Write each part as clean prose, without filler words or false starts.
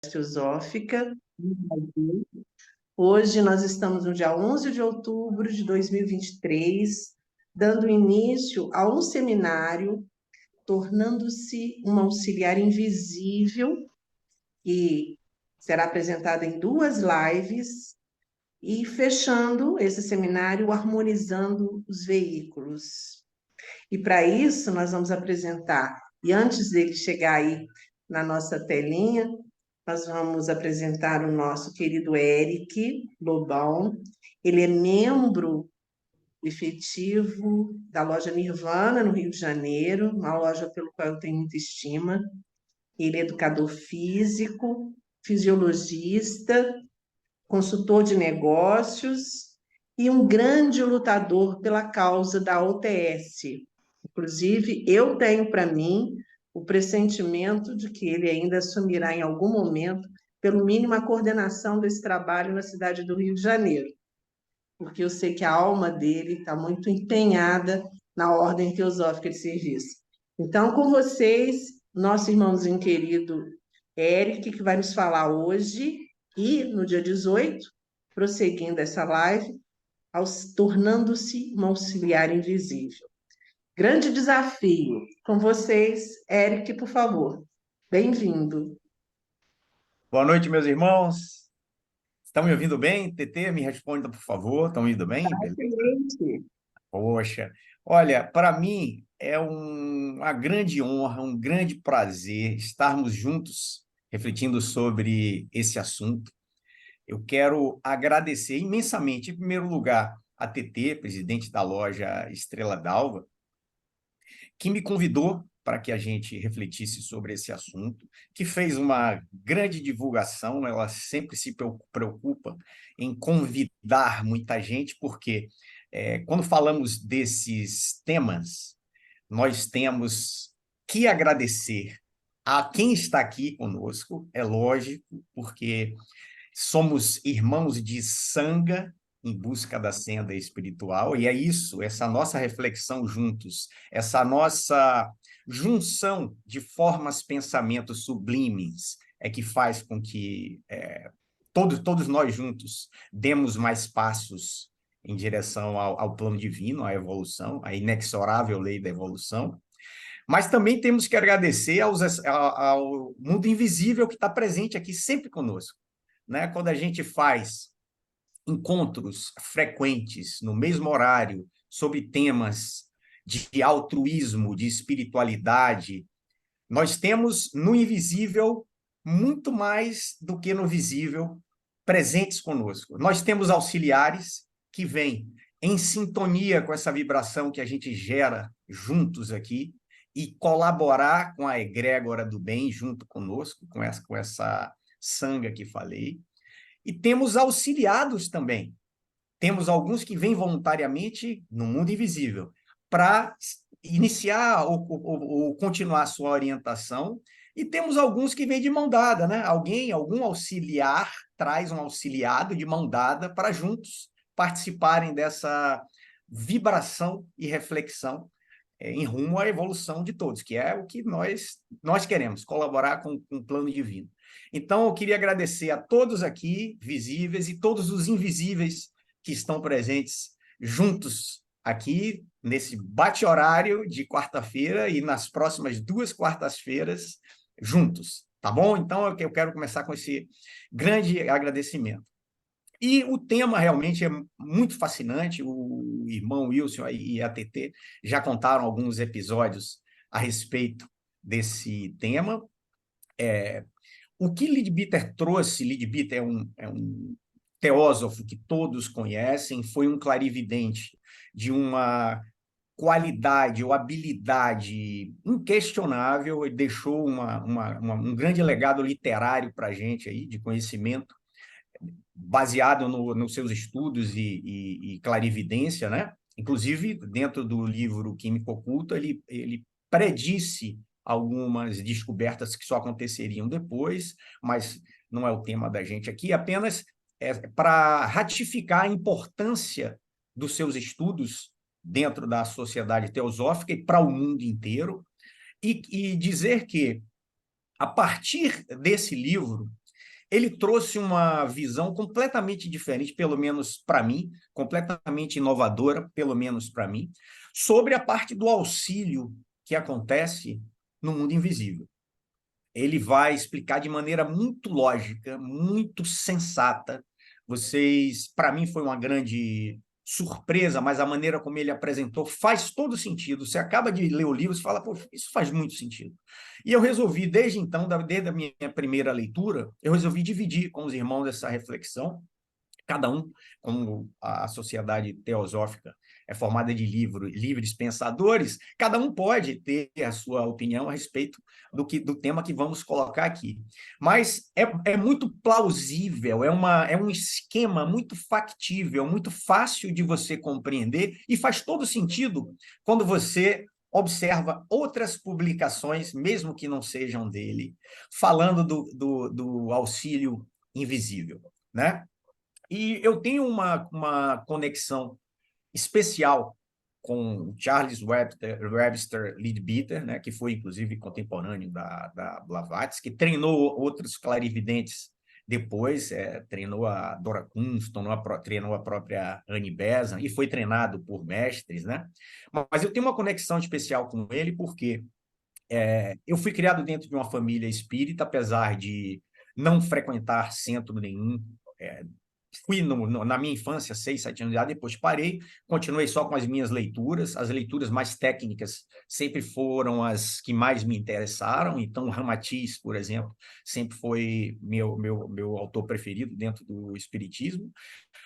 Teosófica no Brasil. Hoje nós estamos no dia 11 de outubro de 2023, dando início a um seminário, tornando-se um auxiliar invisível, que será apresentado em 2 lives, e fechando esse seminário, harmonizando os veículos. E para isso nós vamos apresentar, e antes dele chegar aí na nossa telinha, nós vamos apresentar o nosso querido Eric Lobão. Ele é membro efetivo da loja Nirvana, no Rio de Janeiro, uma loja pelo qual eu tenho muita estima. Ele é educador físico, fisiologista, consultor de negócios e um grande lutador pela causa da OTS. Inclusive, eu tenho para mim o pressentimento de que ele ainda assumirá em algum momento, pelo mínimo, a coordenação desse trabalho na cidade do Rio de Janeiro, porque eu sei que a alma dele está muito empenhada na ordem teosófica de serviço. Então, com vocês, nosso irmãozinho querido Eric, que vai nos falar hoje e no dia 18, prosseguindo essa live, tornando-se um auxiliar invisível. Grande desafio. Com vocês, Eric, por favor. Bem-vindo. Boa noite, meus irmãos. Estão me ouvindo bem? TT, me responda, por favor. Estão me ouvindo bem? Beleza. Excelente. Poxa, olha, para mim é uma grande honra, um grande prazer estarmos juntos refletindo sobre esse assunto. Eu quero agradecer imensamente, em primeiro lugar, a TT, presidente da loja Estrela d'Alva, que me convidou para que a gente refletisse sobre esse assunto, que fez uma grande divulgação. Ela sempre se preocupa em convidar muita gente, porque quando falamos desses temas, nós temos que agradecer a quem está aqui conosco, é lógico, porque somos irmãos de sanga em busca da senda espiritual, e é isso, essa nossa reflexão juntos, essa nossa junção de formas, pensamentos sublimes, é que faz com que todos nós juntos demos mais passos em direção ao plano divino, à evolução, à inexorável lei da evolução. Mas também temos que agradecer ao mundo invisível que está presente aqui sempre conosco, né? Quando a gente faz encontros frequentes no mesmo horário sobre temas de altruísmo, de espiritualidade, nós temos no invisível muito mais do que no visível presentes conosco. Nós temos auxiliares que vêm em sintonia com essa vibração que a gente gera juntos aqui e colaborar com a egrégora do bem junto conosco, com essa sanga que falei. E temos auxiliados também. Temos alguns que vêm voluntariamente no mundo invisível para iniciar ou continuar a sua orientação, e temos alguns que vêm de mão dada, né? Algum auxiliar traz um auxiliado de mão dada para juntos participarem dessa vibração e reflexão em rumo à evolução de todos, que é o que nós queremos, colaborar com o plano divino. Então, eu queria agradecer a todos aqui, visíveis, e todos os invisíveis que estão presentes juntos aqui, nesse bate-horário de quarta-feira e nas próximas 2 quartas-feiras, juntos, tá bom? Então, eu quero começar com esse grande agradecimento. E o tema realmente é muito fascinante. O irmão Wilson e a TT já contaram alguns episódios a respeito desse tema. O que Leadbeater trouxe, Leadbeater é um teósofo que todos conhecem, foi um clarividente de uma qualidade ou habilidade inquestionável, e deixou um grande legado literário para a gente aí, de conhecimento, baseado nos seus estudos e clarividência, né? Inclusive, dentro do livro Química Oculta, ele predisse algumas descobertas que só aconteceriam depois, mas não é o tema da gente aqui, apenas para ratificar a importância dos seus estudos dentro da sociedade teosófica e para o mundo inteiro, e dizer que, a partir desse livro, ele trouxe uma visão completamente diferente, pelo menos para mim, completamente inovadora, pelo menos para mim, sobre a parte do auxílio que acontece no mundo invisível. Ele vai explicar de maneira muito lógica, muito sensata. Vocês, para mim, foi uma grande surpresa, mas a maneira como ele apresentou faz todo sentido. Você acaba de ler o livro e fala, pô, isso faz muito sentido. E eu resolvi, desde então, desde a minha primeira leitura, eu resolvi dividir com os irmãos essa reflexão, cada um, como a sociedade teosófica é formada de livres pensadores, cada um pode ter a sua opinião a respeito do tema que vamos colocar aqui. Mas é muito plausível, é um esquema muito factível, muito fácil de você compreender e faz todo sentido quando você observa outras publicações, mesmo que não sejam dele, falando do auxílio invisível, né? E eu tenho uma conexão especial com Charles Webster Leadbeater, né, que foi, inclusive, contemporâneo da Blavatsky, que treinou outros clarividentes depois, treinou a Dora Kunz, treinou a própria Annie Besant, e foi treinado por mestres, né? Mas eu tenho uma conexão especial com ele porque eu fui criado dentro de uma família espírita, apesar de não frequentar centro nenhum. Fui na minha infância, 6, 7 anos de idade, depois parei, continuei só com as minhas leituras. As leituras mais técnicas sempre foram as que mais me interessaram. Então, Ramatiz, por exemplo, sempre foi meu autor preferido dentro do espiritismo.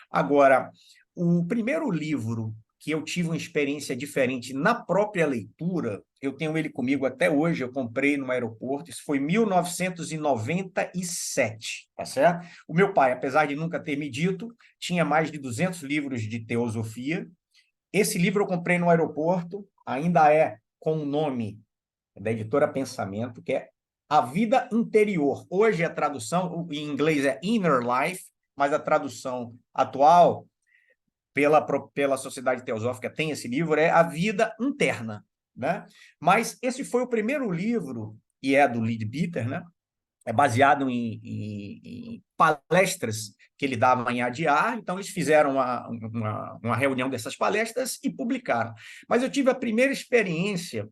Agora, o primeiro livro que eu tive uma experiência diferente na própria leitura, eu tenho ele comigo até hoje, eu comprei no aeroporto, isso foi em 1997, tá certo? O meu pai, apesar de nunca ter me dito, tinha mais de 200 livros de teosofia. Esse livro eu comprei no aeroporto, ainda é com o nome da editora Pensamento, que é A Vida Interior. Hoje a tradução, em inglês, é Inner Life, mas a tradução atual pela Sociedade Teosófica tem esse livro, é A Vida Interna, né? Mas esse foi o primeiro livro, e é do Leadbeater, né? É baseado em palestras que ele dava em Adyar, então eles fizeram uma reunião dessas palestras e publicaram. Mas eu tive a primeira experiência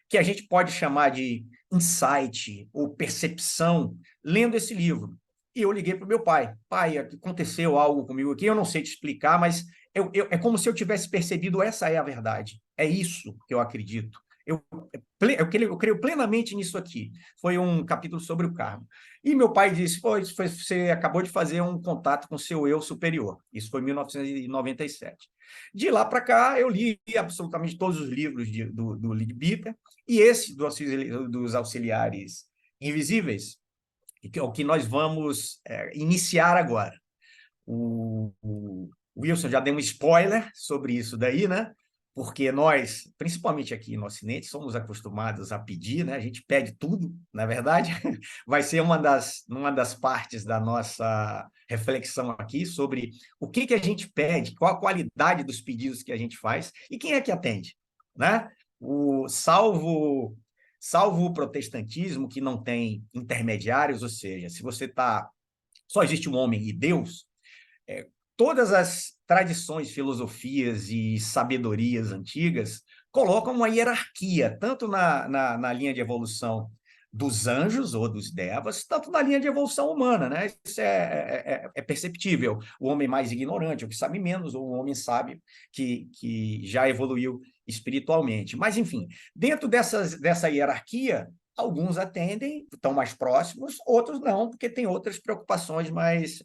que a gente pode chamar de insight ou percepção lendo esse livro. E eu liguei para o meu pai. Pai, aconteceu algo comigo aqui, eu não sei te explicar, mas é como se eu tivesse percebido, essa é a verdade. É isso que eu acredito. Eu creio plenamente nisso aqui. Foi um capítulo sobre o karma. E meu pai disse, pô, você acabou de fazer um contato com seu eu superior. Isso foi em 1997. De lá para cá, eu li absolutamente todos os livros do Leadbeater, e esse dos auxiliares invisíveis, que é o que nós vós iniciar agora. O Wilson já deu um spoiler sobre isso daí, né? Porque nós, principalmente aqui no Ocidente, somos acostumados a pedir, né? A gente pede tudo, na verdade. Vai ser uma das partes da nossa reflexão aqui sobre o que a gente pede, qual a qualidade dos pedidos que a gente faz e quem é que atende, né? Salvo o protestantismo, que não tem intermediários, ou seja, se você está... Só existe um homem e Deus, todas as tradições, filosofias e sabedorias antigas colocam uma hierarquia, tanto na linha de evolução dos anjos ou dos devas, tanto na linha de evolução humana, né? Isso é perceptível. O homem mais ignorante, o que sabe menos, ou o homem sábio que já evoluiu espiritualmente. Mas, enfim, dentro dessa hierarquia, alguns atendem, estão mais próximos, outros não, porque tem outras preocupações mais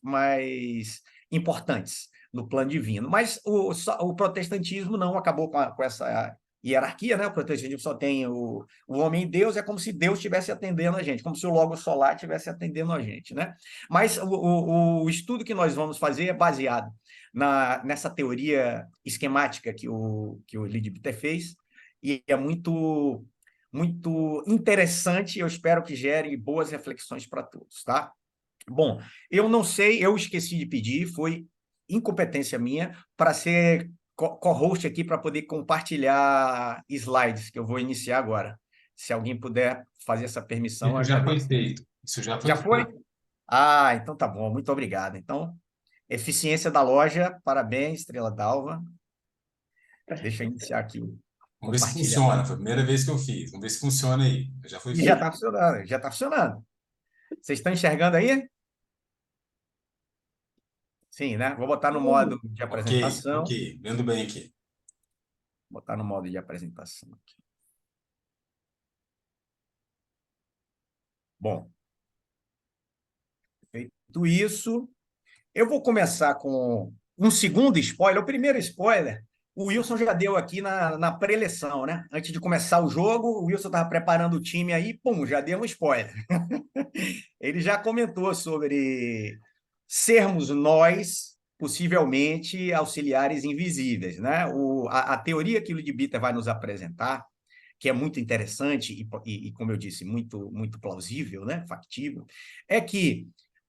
importantes no plano divino. Mas o protestantismo não acabou com essa hierarquia, né? O protestantismo só tem o homem e Deus, é como se Deus estivesse atendendo a gente, como se o Logo Solar estivesse atendendo a gente, né? Mas o estudo que nós vamos fazer é baseado nessa teoria esquemática que o Leadbeater fez, e é muito interessante, eu espero que gere boas reflexões para todos, tá? Bom, eu não sei, eu esqueci de pedir, foi incompetência minha para ser co-host aqui para poder compartilhar slides que eu vou iniciar agora. Se alguém puder fazer essa permissão, eu Isso já foi agradeço. feito. Isso já foi Já foi? feito. Ah, então tá bom, muito obrigado. Então, eficiência da loja, parabéns, Estrela d'Alva. Deixa eu iniciar aqui o Vamos ver se funciona. compartilhamento. Foi a primeira vez que eu fiz. Vamos ver se funciona aí. Já foi E já feito. está funcionando, já está funcionando. Vocês estão enxergando aí? Sim, né? Vou botar no modo de Ok, apresentação. ok. Vendo bem aqui. Botar no modo de apresentação aqui. Bom, feito isso, eu vou começar com um segundo spoiler. O primeiro spoiler, o Wilson já deu aqui na pré-eleição, né? Antes de começar o jogo, o Wilson estava preparando o time aí, pum, já deu um spoiler. Ele já comentou sobre sermos nós, possivelmente, auxiliares invisíveis, né? A teoria que o Leadbeater vai nos apresentar, que é muito interessante e, como eu disse, muito plausível, né? Factível, é que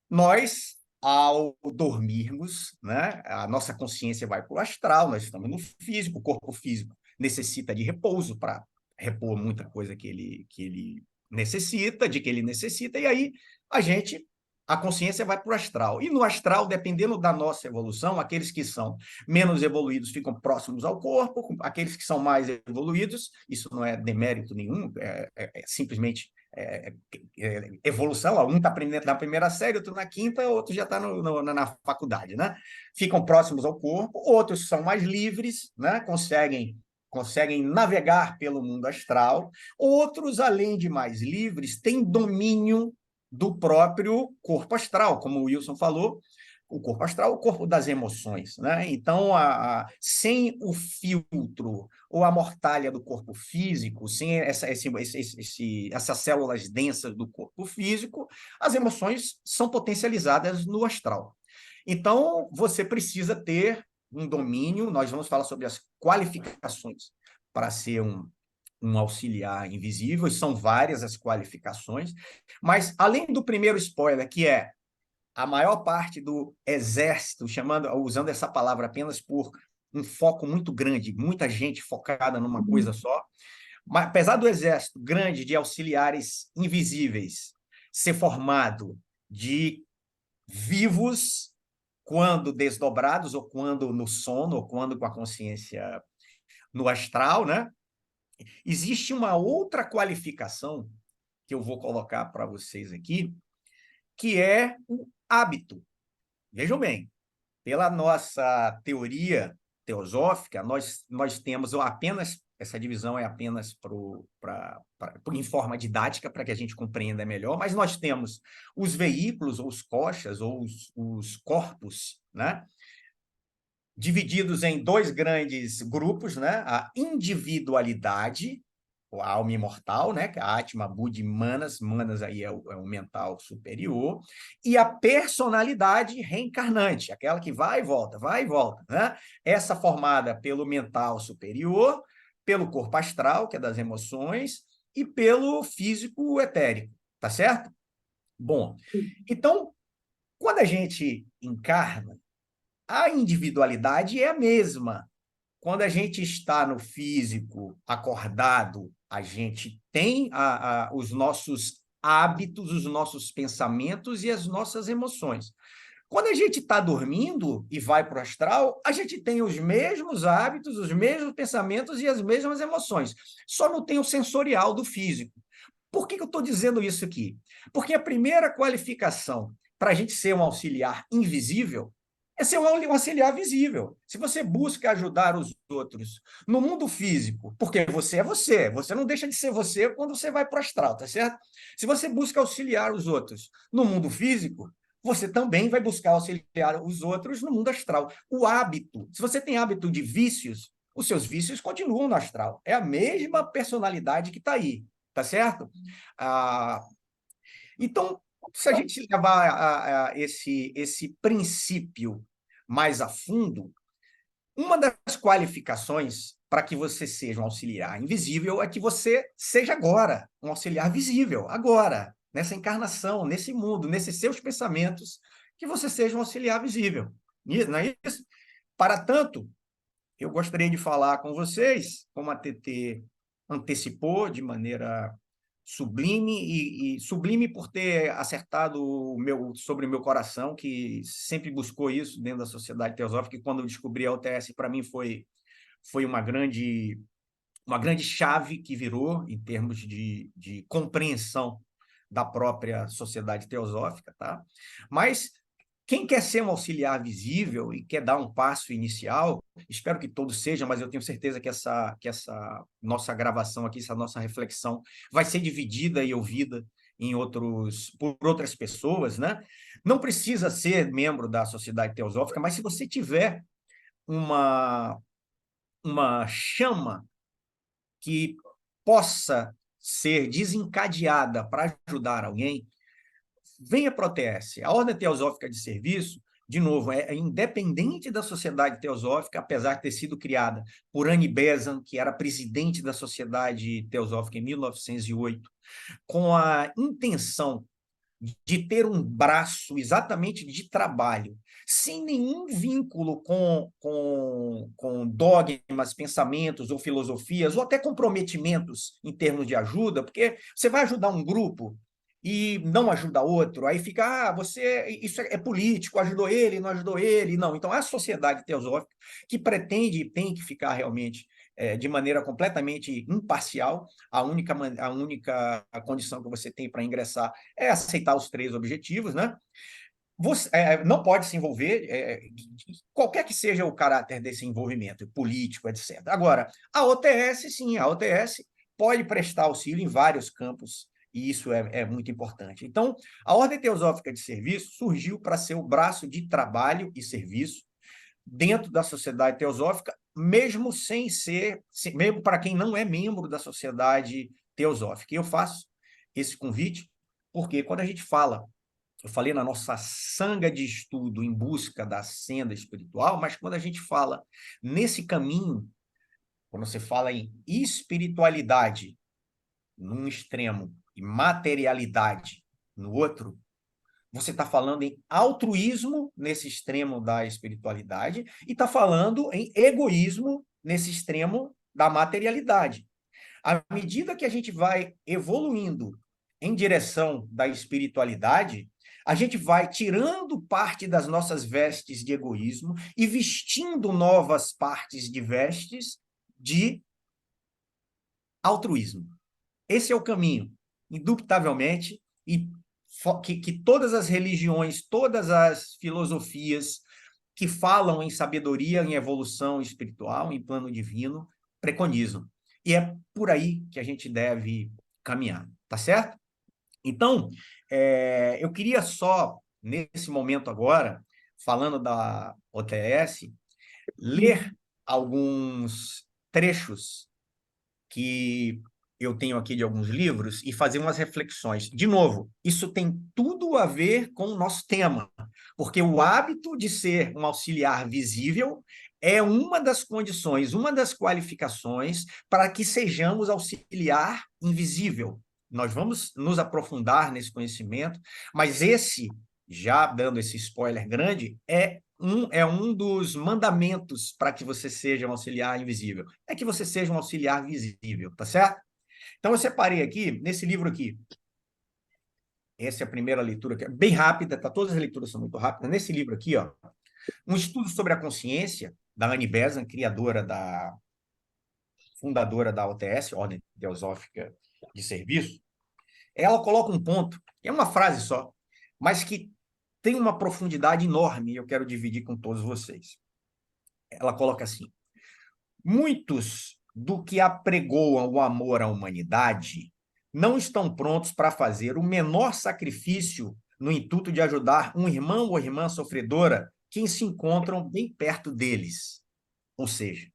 nós, ao dormirmos, né, a nossa consciência vai para o astral, nós estamos no físico, o corpo físico necessita de repouso para repor muita coisa que ele necessita, de que ele necessita, e aí a consciência vai para o astral. E no astral, dependendo da nossa evolução, aqueles que são menos evoluídos ficam próximos ao corpo, aqueles que são mais evoluídos, isso não é demérito nenhum, é simplesmente evolução, um está na primeira série, outro na quinta, outro já está na faculdade, né? Ficam próximos ao corpo, outros são mais livres, né? Conseguem navegar pelo mundo astral, outros, além de mais livres, têm domínio do próprio corpo astral, como o Wilson falou, o corpo astral, o corpo das emoções, né? Então, sem o filtro ou a mortalha do corpo físico, sem essas células densas do corpo físico, as emoções são potencializadas no astral. Então, você precisa ter um domínio, nós vamos falar sobre as qualificações para ser um auxiliar invisível, e são várias as qualificações, mas além do primeiro spoiler, que é a maior parte do exército, usando essa palavra apenas por um foco muito grande, muita gente focada numa coisa só, mas, apesar do exército grande de auxiliares invisíveis ser formado de vivos, quando desdobrados, ou quando no sono, ou quando com a consciência no astral, né? Existe uma outra qualificação que eu vou colocar para vocês aqui, que é o hábito. Vejam bem, pela nossa teoria teosófica, nós temos apenas, essa divisão é apenas em forma didática, para que a gente compreenda melhor, mas nós temos os veículos, ou os koshas, ou os corpos, né? Divididos em dois grandes grupos, né? A individualidade, a alma imortal, né? Que é a Atma, Buddhi, Manas, Manas aí é o mental superior, e a personalidade reencarnante, aquela que vai e volta, né? Essa formada pelo mental superior, pelo corpo astral, que é das emoções, e pelo físico etérico, tá certo? Bom, então, quando a gente encarna, a individualidade é a mesma. Quando a gente está no físico acordado, a gente tem os nossos hábitos, os nossos pensamentos e as nossas emoções. Quando a gente está dormindo e vai para o astral, a gente tem os mesmos hábitos, os mesmos pensamentos e as mesmas emoções. Só não tem o sensorial do físico. Por que eu estou dizendo isso aqui? Porque a primeira qualificação para a gente ser um auxiliar invisível é ser um auxiliar visível. Se você busca ajudar os outros no mundo físico, porque você é você não deixa de ser você quando você vai para o astral, tá certo? Se você busca auxiliar os outros no mundo físico, você também vai buscar auxiliar os outros no mundo astral. O hábito, se você tem hábito de vícios, os seus vícios continuam no astral. É a mesma personalidade que está aí, tá certo? Ah, então, se a gente levar esse princípio mais a fundo, uma das qualificações para que você seja um auxiliar invisível é que você seja agora um auxiliar visível, agora, nessa encarnação, nesse mundo, nesses seus pensamentos, que você seja um auxiliar visível. Não é isso? Para tanto, eu gostaria de falar com vocês, como a TT antecipou de maneira sublime e sublime por ter acertado sobre o meu coração, que sempre buscou isso dentro da Sociedade Teosófica, e quando eu descobri a OTS, para mim foi uma grande chave que virou em termos de compreensão da própria Sociedade Teosófica, tá? Mas quem quer ser um auxiliar visível e quer dar um passo inicial, espero que todos sejam, mas eu tenho certeza que essa nossa gravação aqui, essa nossa reflexão vai ser dividida e ouvida por outras pessoas, né? Não precisa ser membro da Sociedade Teosófica, mas se você tiver uma chama que possa ser desencadeada para ajudar alguém, venha para a OTS. A Ordem Teosófica de Serviço, de novo, é independente da Sociedade Teosófica, apesar de ter sido criada por Annie Besant, que era presidente da Sociedade Teosófica em 1908, com a intenção de ter um braço exatamente de trabalho, sem nenhum vínculo com dogmas, pensamentos ou filosofias, ou até comprometimentos em termos de ajuda, porque você vai ajudar um grupo e não ajuda outro, aí fica, isso é político, ajudou ele, não ajudou ele, não. Então, a Sociedade Teosófica, que pretende e tem que ficar realmente de maneira completamente imparcial, a única condição que você tem para ingressar é aceitar os 3 objetivos, né? Você não pode se envolver, qualquer que seja o caráter desse envolvimento, político, etc. Agora, a OTS, sim, a OTS pode prestar auxílio em vários campos, e isso é muito importante. Então, a Ordem Teosófica de Serviço surgiu para ser o braço de trabalho e serviço dentro da Sociedade Teosófica, mesmo mesmo para quem não é membro da Sociedade Teosófica. E eu faço esse convite porque quando a gente fala, eu falei na nossa sanga de estudo em busca da senda espiritual, mas quando a gente fala nesse caminho, quando você fala em espiritualidade num extremo e materialidade no outro, você está falando em altruísmo nesse extremo da espiritualidade e está falando em egoísmo nesse extremo da materialidade. À medida que a gente vai evoluindo em direção da espiritualidade, a gente vai tirando parte das nossas vestes de egoísmo e vestindo novas partes de vestes de altruísmo. Esse é o caminho, indubitavelmente, e que todas as religiões, todas as filosofias que falam em sabedoria, em evolução espiritual, em plano divino, preconizam. E é por aí que a gente deve caminhar, tá certo? Então, eu queria só, nesse momento agora, falando da OTS, ler alguns trechos que eu tenho aqui de alguns livros e fazer umas reflexões. De novo, isso tem tudo a ver com o nosso tema, porque o hábito de ser um auxiliar visível é uma das condições, uma das qualificações para que sejamos auxiliar invisível. Nós vamos nos aprofundar nesse conhecimento, mas já dando esse spoiler grande, é um dos mandamentos para que você seja um auxiliar invisível. É que você seja um auxiliar visível, tá certo? Então, eu separei aqui, nesse livro aqui, essa é a primeira leitura, que é bem rápida, tá? Todas as leituras são muito rápidas. Nesse livro aqui, ó, um estudo sobre a consciência, da Annie Besant, fundadora da OTS, Ordem Teosófica de Serviço, ela coloca um ponto, é uma frase só, mas que tem uma profundidade enorme e eu quero dividir com todos vocês. Ela coloca assim: muitos do que apregoam o amor à humanidade não estão prontos para fazer o menor sacrifício no intuito de ajudar um irmão ou irmã sofredora que se encontram bem perto deles. Ou seja,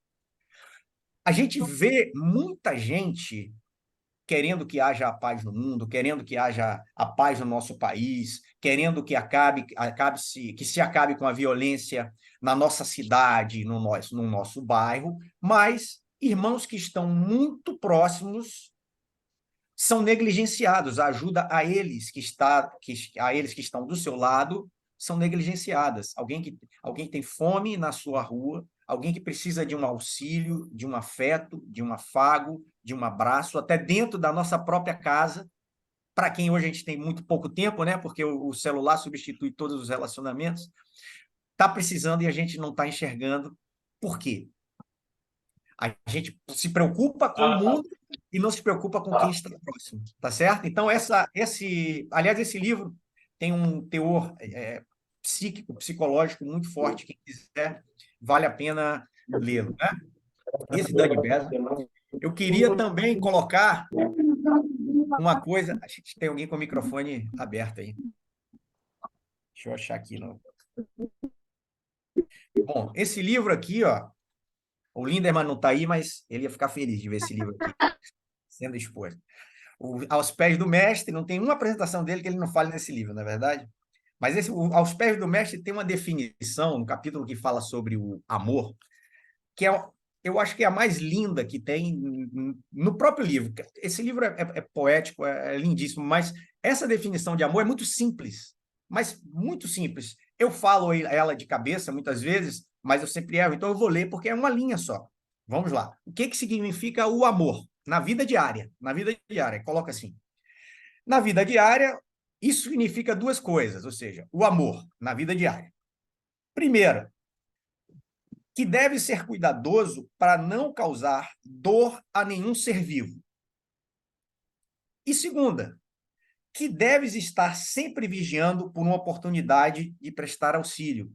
a gente vê muita gente querendo que haja a paz no mundo, querendo que haja a paz no nosso país, querendo que se acabe com a violência na nossa cidade, no nosso bairro, mas irmãos que estão muito próximos são negligenciados, a ajuda a eles que estão do seu lado são negligenciadas. Alguém que tem fome na sua rua, alguém que precisa de um auxílio, de um afeto, de um afago, de um abraço, até dentro da nossa própria casa, para quem hoje a gente tem muito pouco tempo, né? Porque o celular substitui todos os relacionamentos, está precisando e a gente não está enxergando. Por quê? A gente se preocupa com o mundo e não se preocupa com quem está próximo, tá certo? Então, aliás, esse livro tem um teor psíquico, psicológico muito forte. Quem quiser, vale a pena lê-lo, né? Esse Dani Beza. Eu queria também colocar uma coisa. A gente tem alguém com o microfone aberto aí. Deixa eu achar aqui. Não. Bom, esse livro aqui, ó, o Lindemann não está aí, mas ele ia ficar feliz de ver esse livro aqui sendo exposto. Aos Pés do Mestre, não tem uma apresentação dele que ele não fale nesse livro, não é verdade? Mas Aos Pés do Mestre tem uma definição, no capítulo que fala sobre o amor, que eu acho que é a mais linda que tem no próprio livro. Esse livro é poético, é lindíssimo, mas essa definição de amor é muito simples, mas muito simples. Eu falo ela de cabeça muitas vezes, mas eu sempre erro, então eu vou ler porque é uma linha só. Vamos lá. O que significa o amor na vida diária? Na vida diária, coloca assim. Na vida diária, isso significa duas coisas, ou seja, o amor na vida diária. Primeiro, que deve ser cuidadoso para não causar dor a nenhum ser vivo. E segunda, que deves estar sempre vigiando por uma oportunidade de prestar auxílio.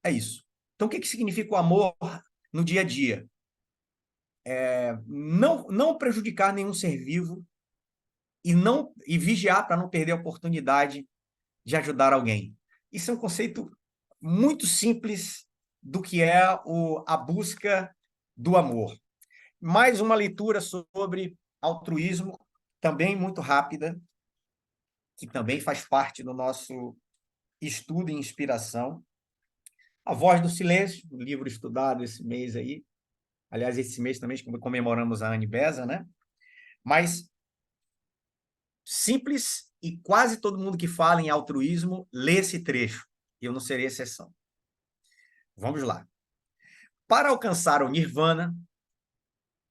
É isso. Então, o que significa o amor no dia a dia? Não prejudicar nenhum ser vivo e vigiar para não perder a oportunidade de ajudar alguém. Isso é um conceito muito simples do que é a busca do amor. Mais uma leitura sobre altruísmo, também muito rápida, que também faz parte do nosso estudo e inspiração. A Voz do Silêncio, um livro estudado esse mês aí. Aliás, esse mês também comemoramos a Anne Beza, né? Mas simples e quase todo mundo que fala em altruísmo lê esse trecho. Eu não serei exceção. Vamos lá. Para alcançar o nirvana,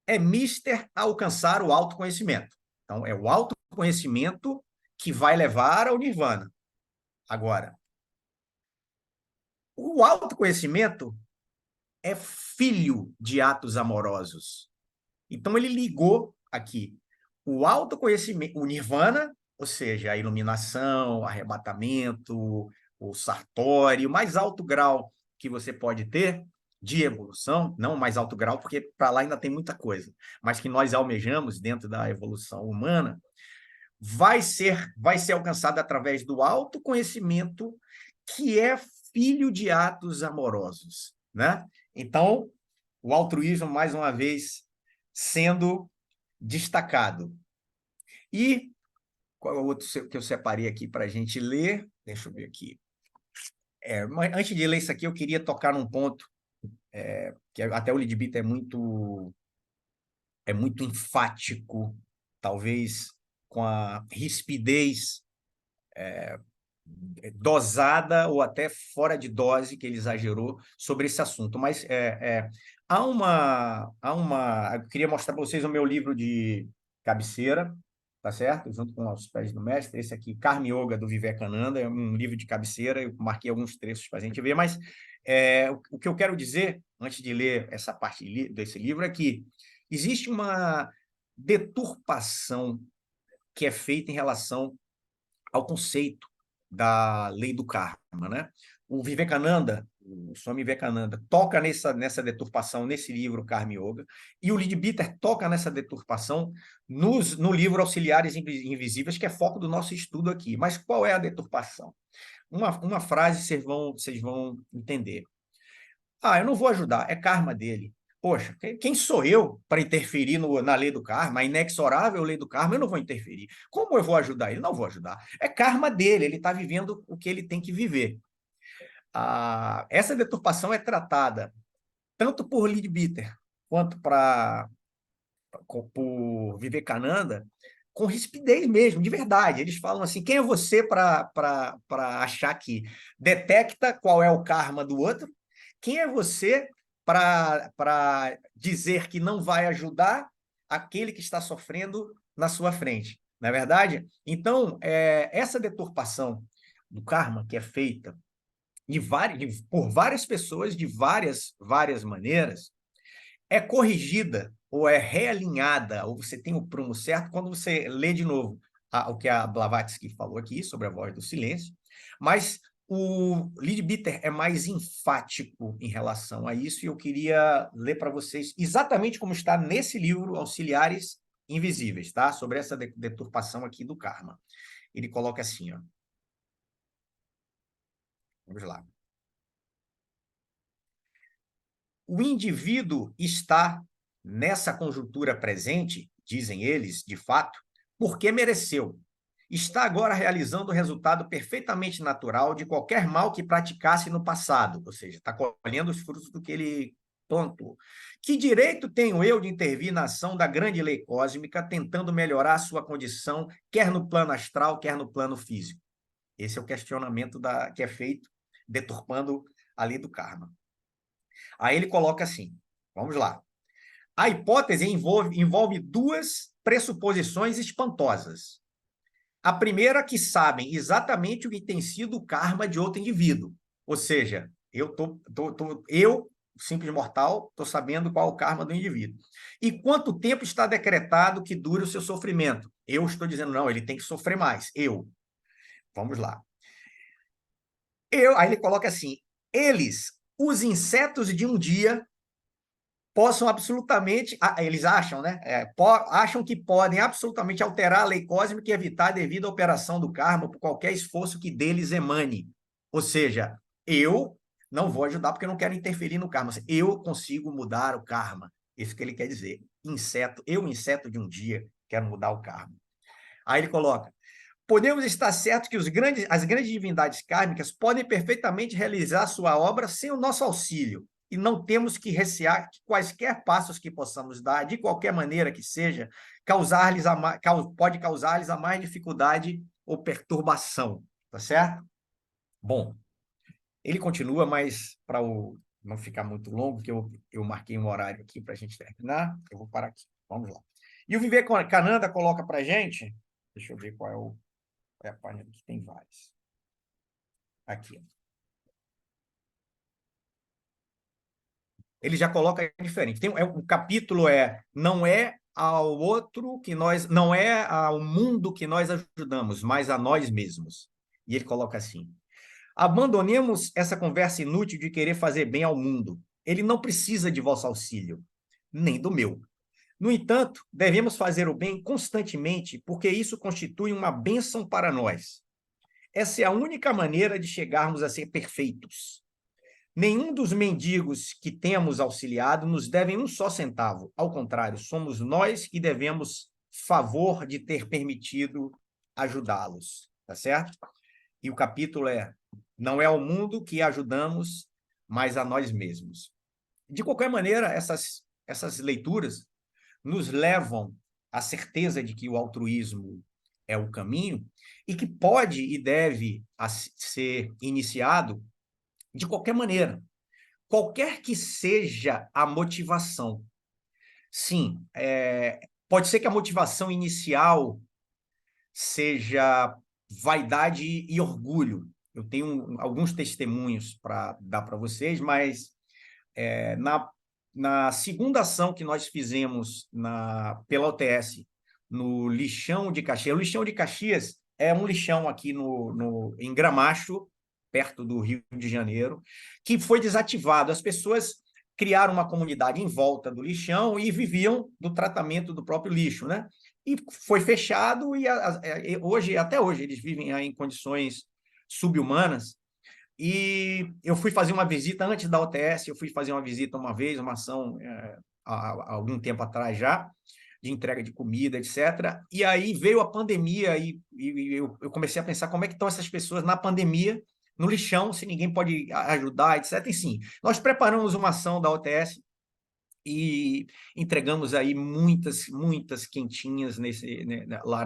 é mister alcançar o autoconhecimento. Então, é o autoconhecimento que vai levar ao nirvana. Agora, o autoconhecimento é filho de atos amorosos. Então, ele ligou aqui o autoconhecimento, o nirvana, ou seja, a iluminação, o arrebatamento, o sartori, o mais alto grau que você pode ter de evolução, não o mais alto grau, porque para lá ainda tem muita coisa, mas que nós almejamos dentro da evolução humana, vai ser alcançado através do autoconhecimento, que é filho de atos amorosos, né? Então, o altruísmo, mais uma vez, sendo destacado. E qual é o outro que eu separei aqui para a gente ler? Deixa eu ver aqui. Mas antes de ler isso aqui, eu queria tocar num ponto que até o Lidbita é muito enfático, talvez com a rispidez dosada ou até fora de dose que ele exagerou sobre esse assunto. Mas eu queria mostrar para vocês o meu livro de cabeceira, tá certo? Junto com Os Pés do Mestre, esse aqui, Karma Yoga, do Vivekananda, é um livro de cabeceira, eu marquei alguns trechos para a gente ver, mas o que eu quero dizer, antes de ler essa parte desse livro, é que existe uma deturpação que é feita em relação ao conceito da lei do karma, né? O Swami Vivekananda, toca nessa deturpação nesse livro Karma Yoga, e o Leadbeater toca nessa deturpação no livro Auxiliares Invisíveis, que é foco do nosso estudo aqui. Mas qual é a deturpação? Uma frase vocês vão entender. Eu não vou ajudar, é karma dele. Poxa, quem sou eu para interferir na lei do karma? A inexorável lei do karma, eu não vou interferir. Como eu vou ajudar ele? Não vou ajudar. É karma dele, ele está vivendo o que ele tem que viver. Essa deturpação é tratada tanto por Leadbeater quanto por Vivekananda com rispidez mesmo, de verdade. Eles falam assim, quem é você para achar que detecta qual é o karma do outro? Quem é você para dizer que não vai ajudar aquele que está sofrendo na sua frente, não é verdade? Então, essa deturpação do karma que é feita por várias pessoas de várias maneiras, é corrigida ou é realinhada, ou você tem o prumo certo quando você lê de novo o que a Blavatsky falou aqui sobre a voz do silêncio, mas o Leadbeater é mais enfático em relação a isso, e eu queria ler para vocês exatamente como está nesse livro, Auxiliares Invisíveis, tá? Sobre essa deturpação aqui do karma. Ele coloca assim, ó. Vamos lá. O indivíduo está nessa conjuntura presente, dizem eles, de fato, porque mereceu. Está agora realizando o resultado perfeitamente natural de qualquer mal que praticasse no passado, ou seja, está colhendo os frutos do que ele plantou. Que direito tenho eu de intervir na ação da grande lei cósmica, tentando melhorar a sua condição, quer no plano astral, quer no plano físico? Esse é o questionamento que é feito, deturpando a lei do karma. Aí ele coloca assim, vamos lá. A hipótese envolve duas pressuposições espantosas. A primeira, que sabem exatamente o que tem sido o karma de outro indivíduo. Ou seja, eu, simples mortal, estou sabendo qual é o karma do indivíduo. E quanto tempo está decretado que dure o seu sofrimento? Eu estou dizendo, não, ele tem que sofrer mais. Vamos lá. Aí ele coloca assim, os insetos de um dia, possam absolutamente, eles acham, né? Acham que podem absolutamente alterar a lei cósmica e evitar a devida operação do karma por qualquer esforço que deles emane. Ou seja, eu não vou ajudar porque eu não quero interferir no karma. Eu consigo mudar o karma. Isso que ele quer dizer. Inseto de um dia, quero mudar o karma. Aí ele coloca, podemos estar certos que as grandes divindades kármicas podem perfeitamente realizar sua obra sem o nosso auxílio, e não temos que recear que quaisquer passos que possamos dar, de qualquer maneira que seja, pode causar-lhes a mais dificuldade ou perturbação, tá certo? Bom, ele continua, mas para não ficar muito longo, que eu marquei um horário aqui para a gente terminar, eu vou parar aqui. Vamos lá. E o Vivekananda coloca para a gente, deixa eu ver qual é a página que tem várias. Aqui. Ele já coloca diferente. O capítulo não é ao outro que nós, não é ao mundo que nós ajudamos, mas a nós mesmos. E ele coloca assim: abandonemos essa conversa inútil de querer fazer bem ao mundo. Ele não precisa de vosso auxílio, nem do meu. No entanto, devemos fazer o bem constantemente, porque isso constitui uma bênção para nós. Essa é a única maneira de chegarmos a ser perfeitos. Nenhum dos mendigos que temos auxiliado nos devem um só centavo. Ao contrário, somos nós que devemos favor de ter permitido ajudá-los. Tá certo? E o capítulo não é ao mundo que ajudamos, mas a nós mesmos. De qualquer maneira, essas leituras nos levam à certeza de que o altruísmo é o caminho e que pode e deve ser iniciado de qualquer maneira, qualquer que seja a motivação. Sim, pode ser que a motivação inicial seja vaidade e orgulho. Eu tenho alguns testemunhos para dar para vocês, mas na segunda ação que nós fizemos pela OTS, no lixão de Caxias, o lixão de Caxias é um lixão aqui em Gramacho, perto do Rio de Janeiro, que foi desativado. As pessoas criaram uma comunidade em volta do lixão e viviam do tratamento do próprio lixo, né? E foi fechado e até hoje eles vivem em condições subhumanas. E eu fui fazer uma visita antes da OTS, eu fui fazer uma visita uma vez, uma ação há algum tempo atrás já, de entrega de comida, etc. E aí veio a pandemia e eu comecei a pensar como é que estão essas pessoas na pandemia, no lixão, se ninguém pode ajudar, etc. E sim, nós preparamos uma ação da OTS e entregamos aí muitas quentinhas lá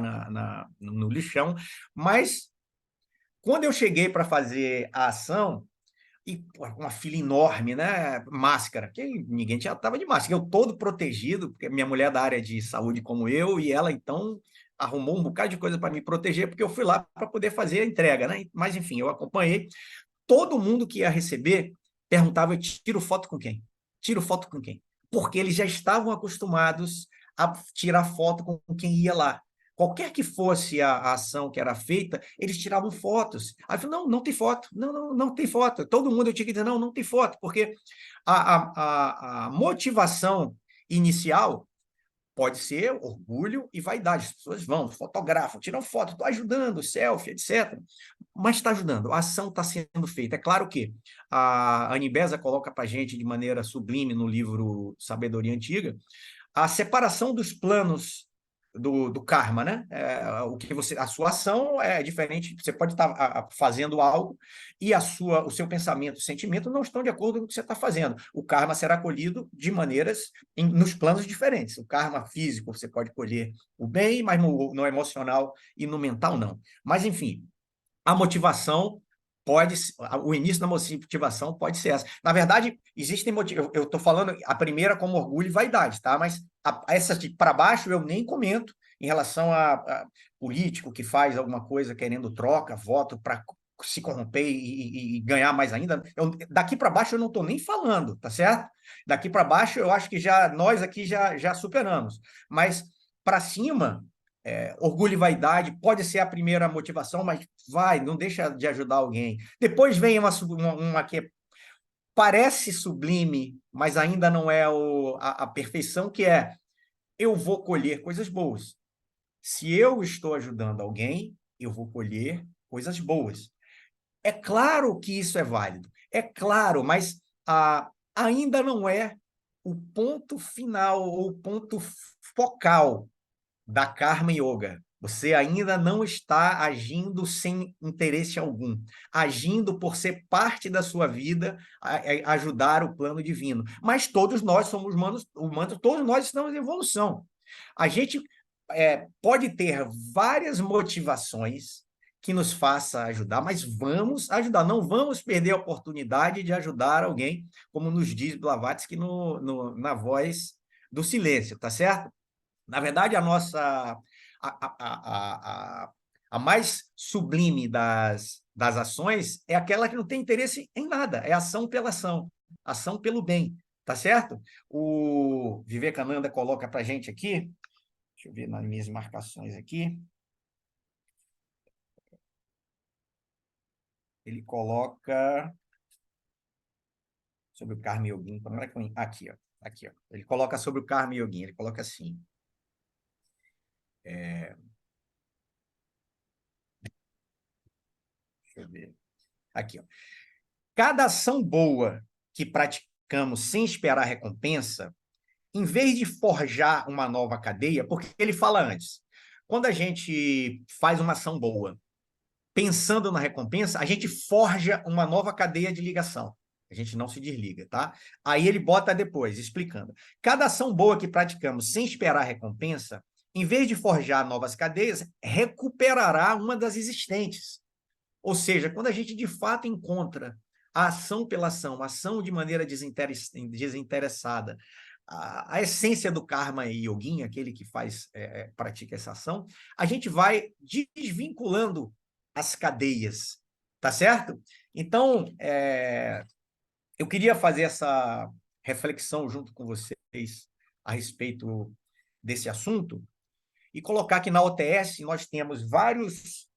no lixão, mas quando eu cheguei para fazer a ação, e pô, uma fila enorme, né? Máscara, que ninguém já estava de máscara. Eu todo protegido, porque minha mulher é da área de saúde como eu, e ela então arrumou um bocado de coisa para me proteger, porque eu fui lá para poder fazer a entrega, né? Mas enfim, eu acompanhei. Todo mundo que ia receber perguntava: eu tiro foto com quem? Tiro foto com quem? Porque eles já estavam acostumados a tirar foto com quem ia lá. Qualquer que fosse a ação que era feita, eles tiravam fotos. Aí eu falei: não, não tem foto, não tem foto. Todo mundo eu tinha que dizer: não tem foto, porque a motivação inicial pode ser orgulho e vaidade. As pessoas vão, fotografam, tiram foto, estou ajudando, selfie, etc. Mas está ajudando, a ação está sendo feita. É claro que a Anibesa coloca para a gente de maneira sublime no livro Sabedoria Antiga a separação dos planos do karma, né? O que a sua ação é diferente. Você pode estar fazendo algo e o seu pensamento, o sentimento não estão de acordo com o que você está fazendo. O karma será colhido de maneiras nos planos diferentes. O karma físico você pode colher o bem, mas no emocional e no mental não. Mas enfim, a motivação o início da motivação pode ser essa. Na verdade, existem motivos. Eu estou falando a primeira como orgulho e vaidade, tá? Mas essas de para baixo eu nem comento em relação a político que faz alguma coisa querendo troca, voto para se corromper e ganhar mais ainda. Daqui para baixo eu não estou nem falando, tá certo? Daqui para baixo eu acho que nós aqui já superamos. Mas para cima, orgulho e vaidade pode ser a primeira motivação, mas não deixa de ajudar alguém. Depois vem uma que parece sublime, mas ainda não é a perfeição, que é: eu vou colher coisas boas. Se eu estou ajudando alguém, eu vou colher coisas boas. É claro que isso é válido, é claro, mas ainda não é o ponto final ou o ponto focal da Karma Yoga. Você ainda não está agindo sem interesse algum, agindo por ser parte da sua vida, ajudar o plano divino. Mas todos nós somos humanos, todos nós estamos em evolução. A gente pode ter várias motivações que nos faça ajudar, mas vamos ajudar, não vamos perder a oportunidade de ajudar alguém, como nos diz Blavatsky na voz do silêncio, tá certo? Na verdade, a mais sublime das ações é aquela que não tem interesse em nada, é ação pela ação pelo bem, tá certo? O Vivekananda coloca para a gente aqui, deixa eu ver nas minhas marcações aqui, ele coloca sobre o Karma Yogin, aqui, ó. Ele coloca sobre o Karma Yogin, ele coloca assim, deixa eu ver. Aqui, ó. Cada ação boa que praticamos sem esperar recompensa, em vez de forjar uma nova cadeia, porque ele fala antes, quando a gente faz uma ação boa, pensando na recompensa, a gente forja uma nova cadeia de ligação. A gente não se desliga, tá? Aí ele bota depois, explicando. Cada ação boa que praticamos sem esperar recompensa, em vez de forjar novas cadeias, recuperará uma das existentes. Ou seja, quando a gente de fato encontra a ação pela ação, a ação de maneira desinteressada, a essência do karma yogin, aquele que pratica essa ação, a gente vai desvinculando as cadeias, tá certo? Então, eu queria fazer essa reflexão junto com vocês a respeito desse assunto e colocar que na OTS nós temos vários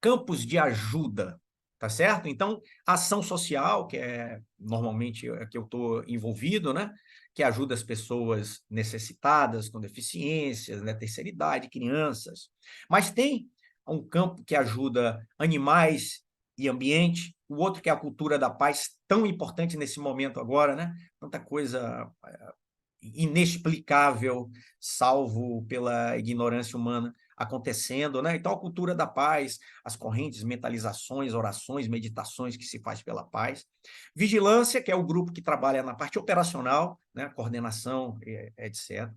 campos de ajuda, tá certo? Então, ação social, que é normalmente que eu estou envolvido, né? Que ajuda as pessoas necessitadas, com deficiências, né? Terceira idade, crianças. Mas tem um campo que ajuda animais e ambiente, o outro que é a cultura da paz, tão importante nesse momento agora, né? Tanta coisa inexplicável, salvo pela ignorância humana, acontecendo, né? Então, a cultura da paz, as correntes, mentalizações, orações, meditações que se faz pela paz. Vigilância, que é o grupo que trabalha na parte operacional, né? Coordenação, etc.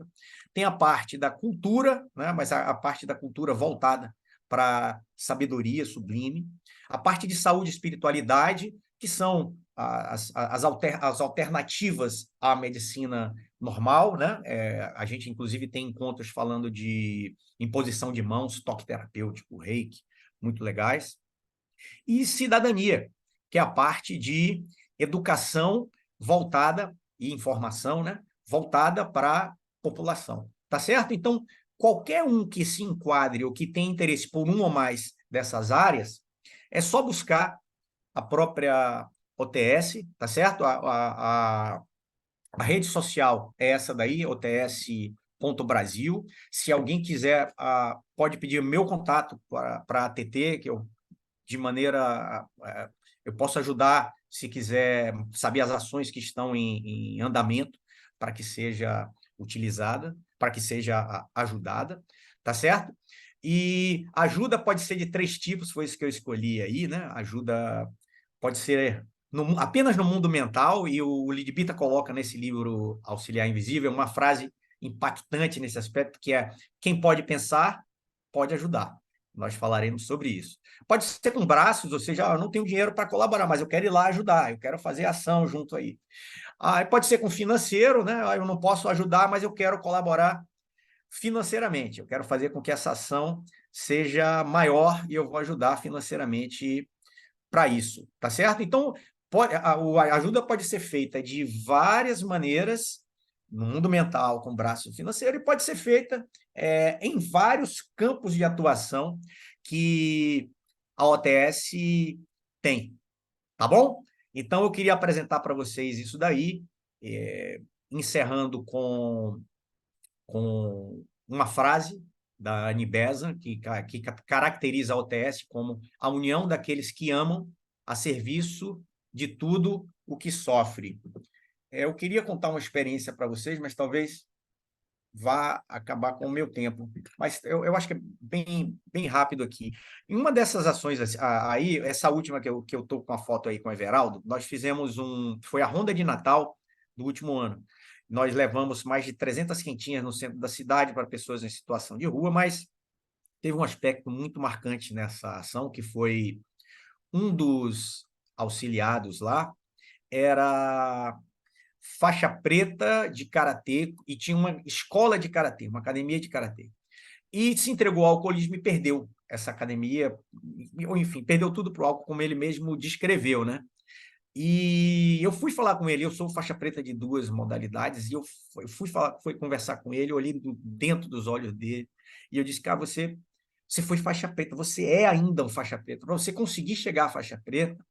Tem a parte da cultura, né? Mas a parte da cultura voltada para sabedoria sublime. A parte de saúde e espiritualidade, que são as alternativas à medicina normal, né? A gente, inclusive, tem encontros falando de imposição de mãos, toque terapêutico, reiki, muito legais. E cidadania, que é a parte de educação voltada e informação, né? Voltada para a população. Tá certo? Então, qualquer um que se enquadre ou que tenha interesse por uma ou mais dessas áreas, é só buscar a própria OTS, tá certo? A rede social é essa daí, ots.brasil. Se alguém quiser, pode pedir meu contato para a ATT, que eu, de maneira, eu posso ajudar, se quiser saber as ações que estão em andamento, para que seja utilizada, para que seja ajudada, tá certo? E ajuda pode ser de 3 tipos, foi isso que eu escolhi aí, né? Ajuda pode ser apenas no mundo mental, e o Lidbita coloca nesse livro Auxiliar Invisível uma frase impactante nesse aspecto, que é: quem pode pensar, pode ajudar. Nós falaremos sobre isso. Pode ser com braços, ou seja, eu não tenho dinheiro para colaborar, mas eu quero ir lá ajudar, eu quero fazer ação junto aí. Pode ser com financeiro, né? Eu não posso ajudar, mas eu quero colaborar financeiramente. Eu quero fazer com que essa ação seja maior e eu vou ajudar financeiramente para isso, tá certo? Então, a ajuda pode ser feita de várias maneiras, no mundo mental, com braço financeiro, e pode ser feita em vários campos de atuação que a OTS tem, tá bom? Então, eu queria apresentar para vocês isso daí, encerrando com uma frase da Annie Besant, que caracteriza a OTS como a união daqueles que amam a serviço de tudo o que sofre. Eu queria contar uma experiência para vocês, mas talvez vá acabar com o meu tempo. Mas eu acho que é bem rápido aqui. Em uma dessas ações aí, essa última que eu estou com a foto aí com o Everaldo, nós fizemos foi a ronda de Natal do último ano. Nós levamos mais de 300 quentinhas no centro da cidade para pessoas em situação de rua, mas teve um aspecto muito marcante nessa ação, que foi um dos auxiliados lá, era faixa preta de karatê, e tinha uma escola de karatê, uma academia de karatê. E se entregou ao alcoolismo e perdeu essa academia, ou enfim, perdeu tudo para o álcool, como ele mesmo descreveu, né? E eu fui falar com ele, eu sou faixa preta de 2 modalidades, e eu fui conversar com ele, eu olhei dentro dos olhos dele, e eu disse: cara, você foi faixa preta, você é ainda um faixa preta. Para você conseguir chegar à faixa preta,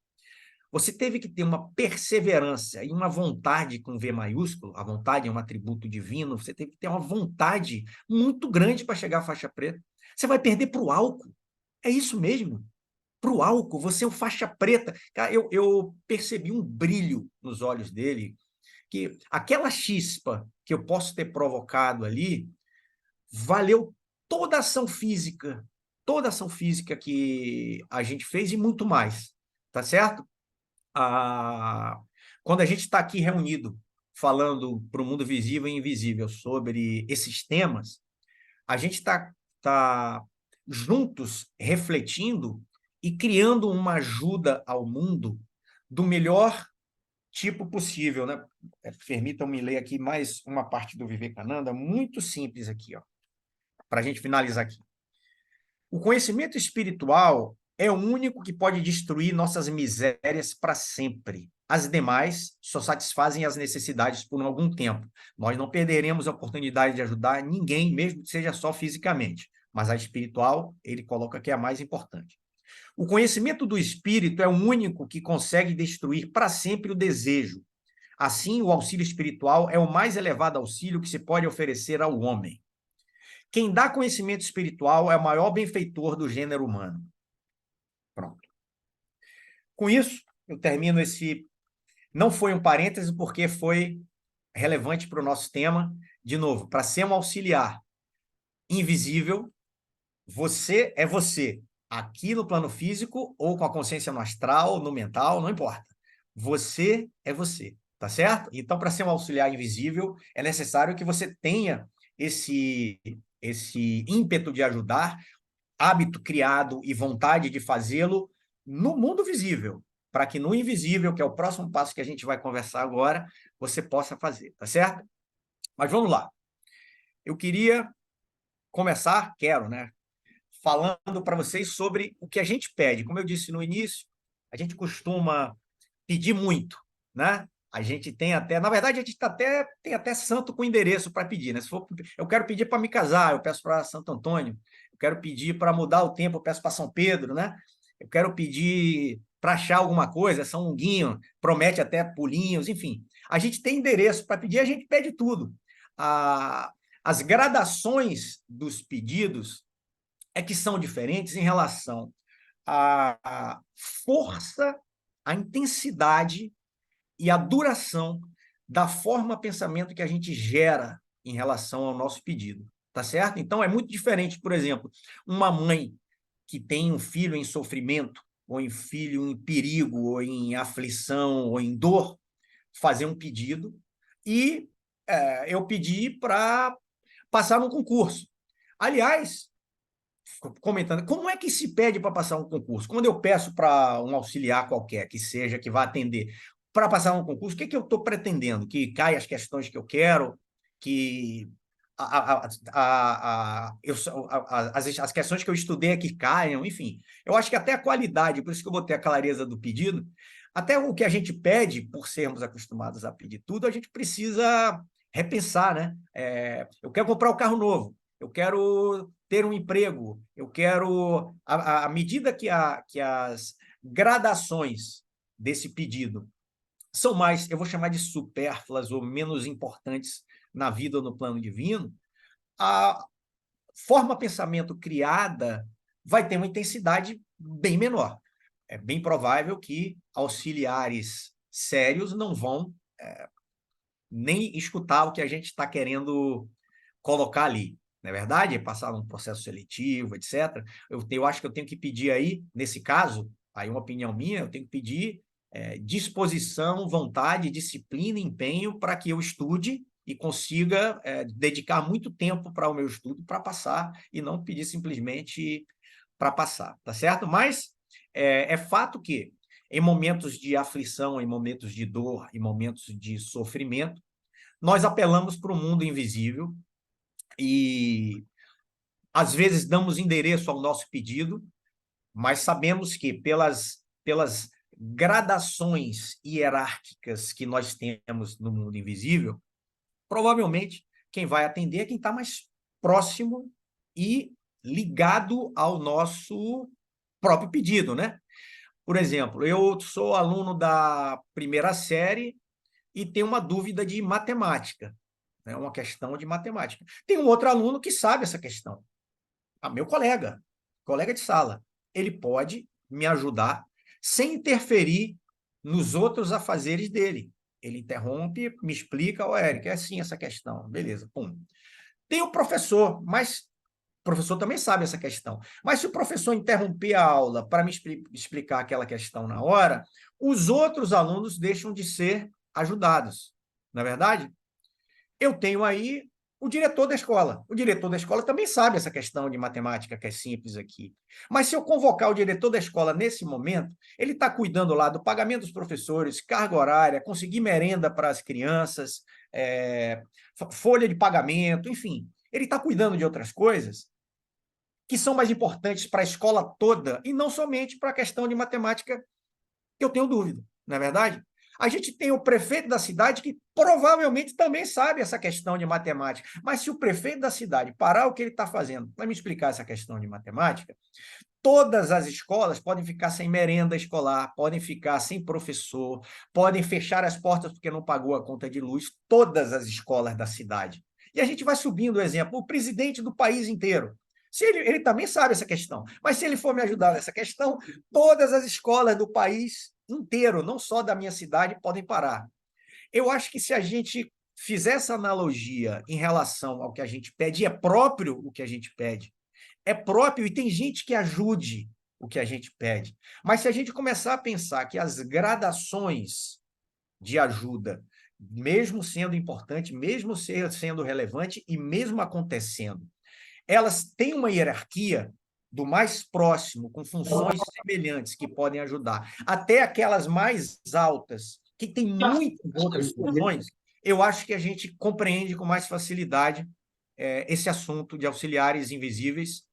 você teve que ter uma perseverança e uma vontade com V maiúsculo. A vontade é um atributo divino, você teve que ter uma vontade muito grande para chegar à faixa preta. Você vai perder para o álcool, é isso mesmo. Para o álcool, você é o faixa preta. Cara, eu percebi um brilho nos olhos dele, que aquela chispa que eu posso ter provocado ali, valeu toda a ação física que a gente fez e muito mais, tá certo? Quando a gente está aqui reunido, falando para o mundo visível e invisível sobre esses temas, a gente está juntos refletindo e criando uma ajuda ao mundo do melhor tipo possível, né? Permitam-me ler aqui mais uma parte do Vivekananda, muito simples aqui, ó, para a gente finalizar aqui. O conhecimento espiritual é o único que pode destruir nossas misérias para sempre. As demais só satisfazem as necessidades por algum tempo. Nós não perderemos a oportunidade de ajudar ninguém, mesmo que seja só fisicamente. Mas a espiritual, ele coloca que é a mais importante. O conhecimento do espírito é o único que consegue destruir para sempre o desejo. Assim, o auxílio espiritual é o mais elevado auxílio que se pode oferecer ao homem. Quem dá conhecimento espiritual é o maior benfeitor do gênero humano. Pronto. Com isso, eu termino esse... Não foi um parêntese, porque foi relevante para o nosso tema. De novo, para ser um auxiliar invisível, você é você, aqui no plano físico, ou com a consciência no astral, no mental, não importa. Você é você, tá certo? Então, para ser um auxiliar invisível, é necessário que você tenha esse ímpeto de ajudar, hábito criado e vontade de fazê-lo no mundo visível. para que no invisível, que é o próximo passo que a gente vai conversar agora, você possa fazer, tá certo? Mas vamos lá. Eu queria começar, quero, né? Falando para vocês sobre o que a gente pede. Como eu disse no início, a gente costuma pedir muito, né? A gente tem até, na verdade, a gente tem até santo com endereço para pedir, né? Se for, eu quero pedir para me casar, eu peço para Santo Antônio. Eu quero pedir para mudar o tempo, eu peço para São Pedro, né? Eu quero pedir para achar alguma coisa, São Longuinho, promete até pulinhos, enfim. A gente tem endereço para pedir, a gente pede tudo. As gradações dos pedidos é que são diferentes em relação à força, à intensidade e à duração da forma pensamento que a gente gera em relação ao nosso pedido, tá certo? Então, é muito diferente, por exemplo, uma mãe que tem um filho em sofrimento, ou em filho em perigo, ou em aflição, ou em dor, fazer um pedido, e eu pedi para passar no concurso. Aliás, comentando, como é que se pede para passar um concurso? Quando eu peço para um auxiliar qualquer, que seja, que vá atender, para passar um concurso, o que eu estou pretendendo? Que caia as questões que eu quero, que as questões que eu estudei aqui caiam, enfim. Eu acho que até a qualidade, por isso que eu botei a clareza do pedido, até o que a gente pede, por sermos acostumados a pedir tudo, a gente precisa repensar, né? Eu quero comprar um carro novo, eu quero ter um emprego, eu quero... À medida que as gradações desse pedido são mais, eu vou chamar de supérfluas ou menos importantes na vida ou no plano divino, a forma pensamento criada vai ter uma intensidade bem menor. É bem provável que auxiliares sérios não vão nem escutar o que a gente está querendo colocar ali. Não é verdade? Passar um processo seletivo, etc. Eu acho que eu tenho que pedir aí, nesse caso, aí uma opinião minha, eu tenho que pedir disposição, vontade, disciplina, empenho para que eu estude e consiga dedicar muito tempo para o meu estudo para passar e não pedir simplesmente para passar, tá certo? Mas é fato que em momentos de aflição, em momentos de dor, em momentos de sofrimento, nós apelamos para o mundo invisível e às vezes damos endereço ao nosso pedido, mas sabemos que pelas gradações hierárquicas que nós temos no mundo invisível, provavelmente quem vai atender é quem está mais próximo e ligado ao nosso próprio pedido, né? Por exemplo, eu sou aluno da primeira série e tenho uma dúvida de matemática, né? Uma questão de matemática. Tem um outro aluno que sabe essa questão, meu colega de sala. Ele pode me ajudar sem interferir nos outros afazeres dele. Ele interrompe, me explica, Érico, é assim essa questão. Beleza, pum. Tem o professor, mas o professor também sabe essa questão. Mas se o professor interromper a aula para me explicar aquela questão na hora, os outros alunos deixam de ser ajudados. Não é verdade? Eu tenho aí o diretor da escola. O diretor da escola também sabe essa questão de matemática, que é simples aqui. Mas se eu convocar o diretor da escola nesse momento, ele está cuidando lá do pagamento dos professores, carga horária, conseguir merenda para as crianças, folha de pagamento, enfim. Ele está cuidando de outras coisas que são mais importantes para a escola toda e não somente para a questão de matemática que eu tenho dúvida, não é verdade? A gente tem o prefeito da cidade que provavelmente também sabe essa questão de matemática, mas se o prefeito da cidade parar o que ele está fazendo para me explicar essa questão de matemática, todas as escolas podem ficar sem merenda escolar, podem ficar sem professor, podem fechar as portas porque não pagou a conta de luz, todas as escolas da cidade. E a gente vai subindo o exemplo, o presidente do país inteiro. Se ele também sabe essa questão, mas se ele for me ajudar nessa questão, todas as escolas do país inteiro, não só da minha cidade, podem parar. Eu acho que se a gente fizer essa analogia em relação ao que a gente pede, e é próprio o que a gente pede, é próprio e tem gente que ajude o que a gente pede. Mas se a gente começar a pensar que as gradações de ajuda, mesmo sendo importante, mesmo sendo relevante e mesmo acontecendo, elas têm uma hierarquia, do mais próximo, com funções semelhantes que podem ajudar, até aquelas mais altas, que têm muitas outras funções, eu acho que a gente compreende com mais facilidade esse assunto de auxiliares invisíveis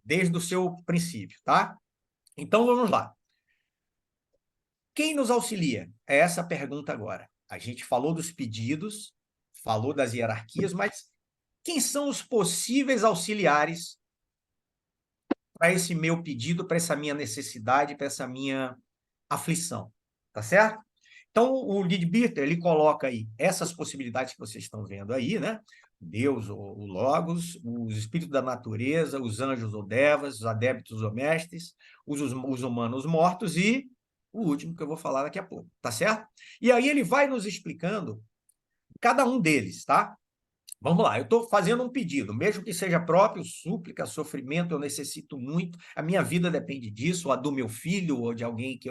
desde o seu princípio, tá? Então, vamos lá. Quem nos auxilia? É essa a pergunta agora. A gente falou dos pedidos, falou das hierarquias, mas quem são os possíveis auxiliares para esse meu pedido, para essa minha necessidade, para essa minha aflição? Tá certo? Então, o Leadbeater, ele coloca aí essas possibilidades que vocês estão vendo aí, né? Deus, o Logos, os espíritos da natureza, os anjos ou devas, os adeptos ou mestres, os humanos mortos e o último que eu vou falar daqui a pouco, tá certo? E aí ele vai nos explicando cada um deles, tá? Vamos lá, eu estou fazendo um pedido, mesmo que seja próprio, súplica, sofrimento, eu necessito muito, a minha vida depende disso, ou a do meu filho, ou de alguém de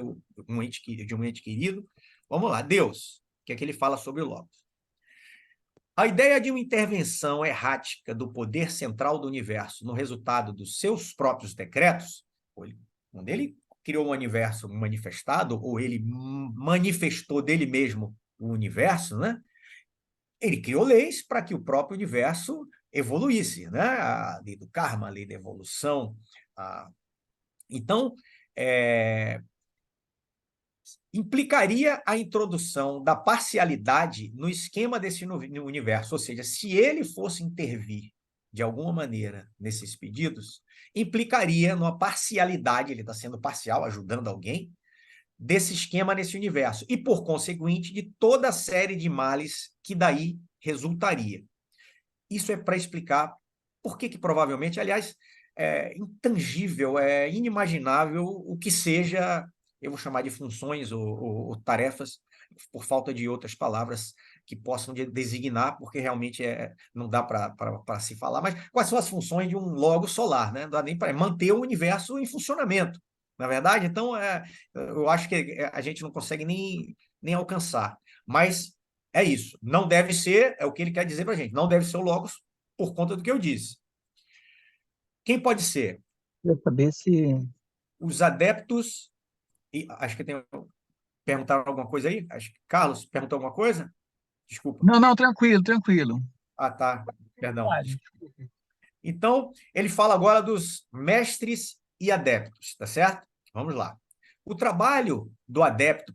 um ente querido. Vamos lá, Deus, o que é que ele fala sobre o Logos? A ideia de uma intervenção errática do poder central do universo no resultado dos seus próprios decretos, quando ele criou um universo manifestado, ou ele manifestou dele mesmo o universo, né? Ele criou leis para que o próprio universo evoluísse, né? A lei do karma, a lei da evolução. Então, implicaria a introdução da parcialidade no esquema desse universo, ou seja, se ele fosse intervir de alguma maneira nesses pedidos, implicaria numa parcialidade, ele está sendo parcial, ajudando alguém, desse esquema nesse universo, e, por conseguinte, de toda a série de males que daí resultaria. Isso é para explicar por que provavelmente, aliás, é intangível, é inimaginável o que seja, eu vou chamar de funções ou tarefas, por falta de outras palavras que possam designar, porque realmente não dá para se falar, mas quais são as funções de um logo solar, né? Não dá nem para manter o universo em funcionamento, na verdade? Então, eu acho que a gente não consegue nem alcançar, mas é isso, não deve ser, é o que ele quer dizer para a gente, não deve ser o logos por conta do que eu disse. Quem pode ser? Queria saber se. Os adeptos, e acho que perguntaram alguma coisa aí? Acho que Carlos perguntou alguma coisa? Desculpa. Não, não, tranquilo, tranquilo. Ah, tá. Perdão. Verdade. Então, ele fala agora dos mestres e adeptos, tá certo? Vamos lá. O trabalho do adepto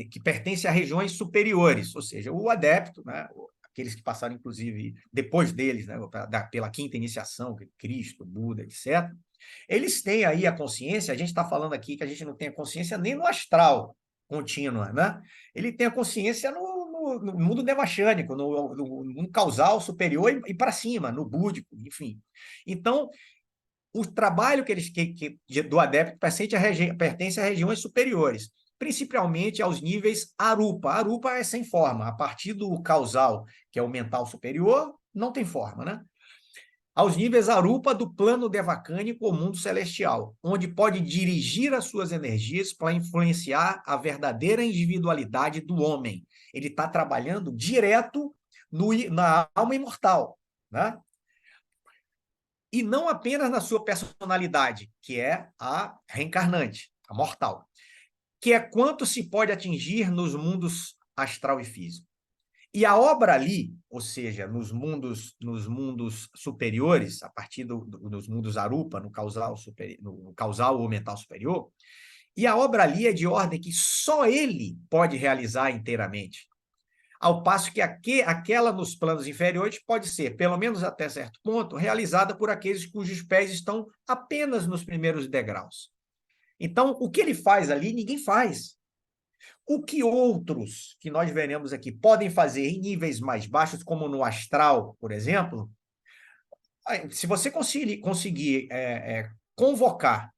que pertence a regiões superiores, ou seja, o adepto, né, aqueles que passaram, inclusive, depois deles, né, pela quinta iniciação, Cristo, Buda, etc., eles têm aí a consciência, a gente está falando aqui que a gente não tem a consciência nem no astral contínua, né? Ele tem a consciência no mundo devachânico, no mundo causal superior e para cima, no búdico, enfim. Então, o trabalho do adepto pertence a regiões superiores, principalmente aos níveis arupa. Arupa é sem forma, a partir do causal, que é o mental superior, não tem forma, né? Aos níveis arupa do plano devacânico ou mundo celestial, onde pode dirigir as suas energias para influenciar a verdadeira individualidade do homem. Ele está trabalhando direto na alma imortal, né? E não apenas na sua personalidade, que é a reencarnante, a mortal, que é quanto se pode atingir nos mundos astral e físico. E a obra ali, ou seja, nos mundos superiores, a partir dos mundos arupa, no causal ou mental superior, e a obra ali é de ordem que só ele pode realizar inteiramente. Ao passo que aquela nos planos inferiores pode ser, pelo menos até certo ponto, realizada por aqueles cujos pés estão apenas nos primeiros degraus. Então, o que ele faz ali, ninguém faz. O que outros, que nós veremos aqui, podem fazer em níveis mais baixos, como no astral, por exemplo, se você conseguir convocar,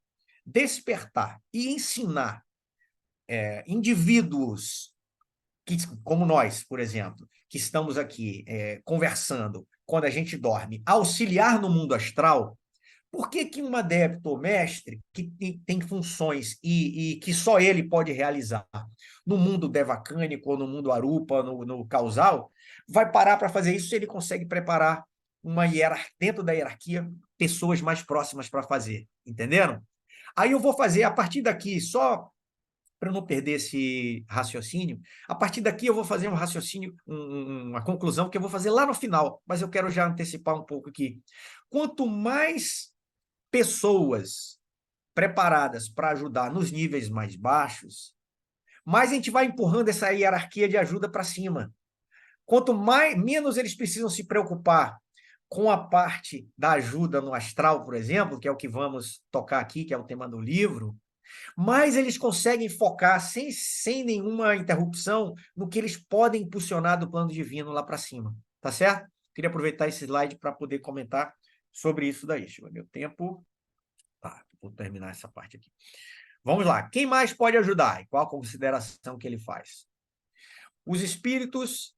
despertar e ensinar indivíduos como nós, por exemplo, que estamos aqui conversando quando a gente dorme, auxiliar no mundo astral, por que um adepto ou mestre que tem funções e que só ele pode realizar no mundo devacânico ou no mundo arupa, no causal, vai parar para fazer isso se ele consegue preparar dentro da hierarquia pessoas mais próximas para fazer, entenderam? Aí eu vou fazer, a partir daqui, só para não perder esse raciocínio, a partir daqui eu vou fazer um raciocínio, uma conclusão que eu vou fazer lá no final, mas eu quero já antecipar um pouco aqui. Quanto mais pessoas preparadas para ajudar nos níveis mais baixos, mais a gente vai empurrando essa hierarquia de ajuda para cima. Quanto menos eles precisam se preocupar com a parte da ajuda no astral, por exemplo, que é o que vamos tocar aqui, que é o tema do livro, mais eles conseguem focar sem nenhuma interrupção no que eles podem impulsionar do plano divino lá para cima. Tá certo? Queria aproveitar esse slide para poder comentar sobre isso daí. Deixa eu ver meu tempo. Tá, vou terminar essa parte aqui. Vamos lá. Quem mais pode ajudar? E qual a consideração que ele faz? Os espíritos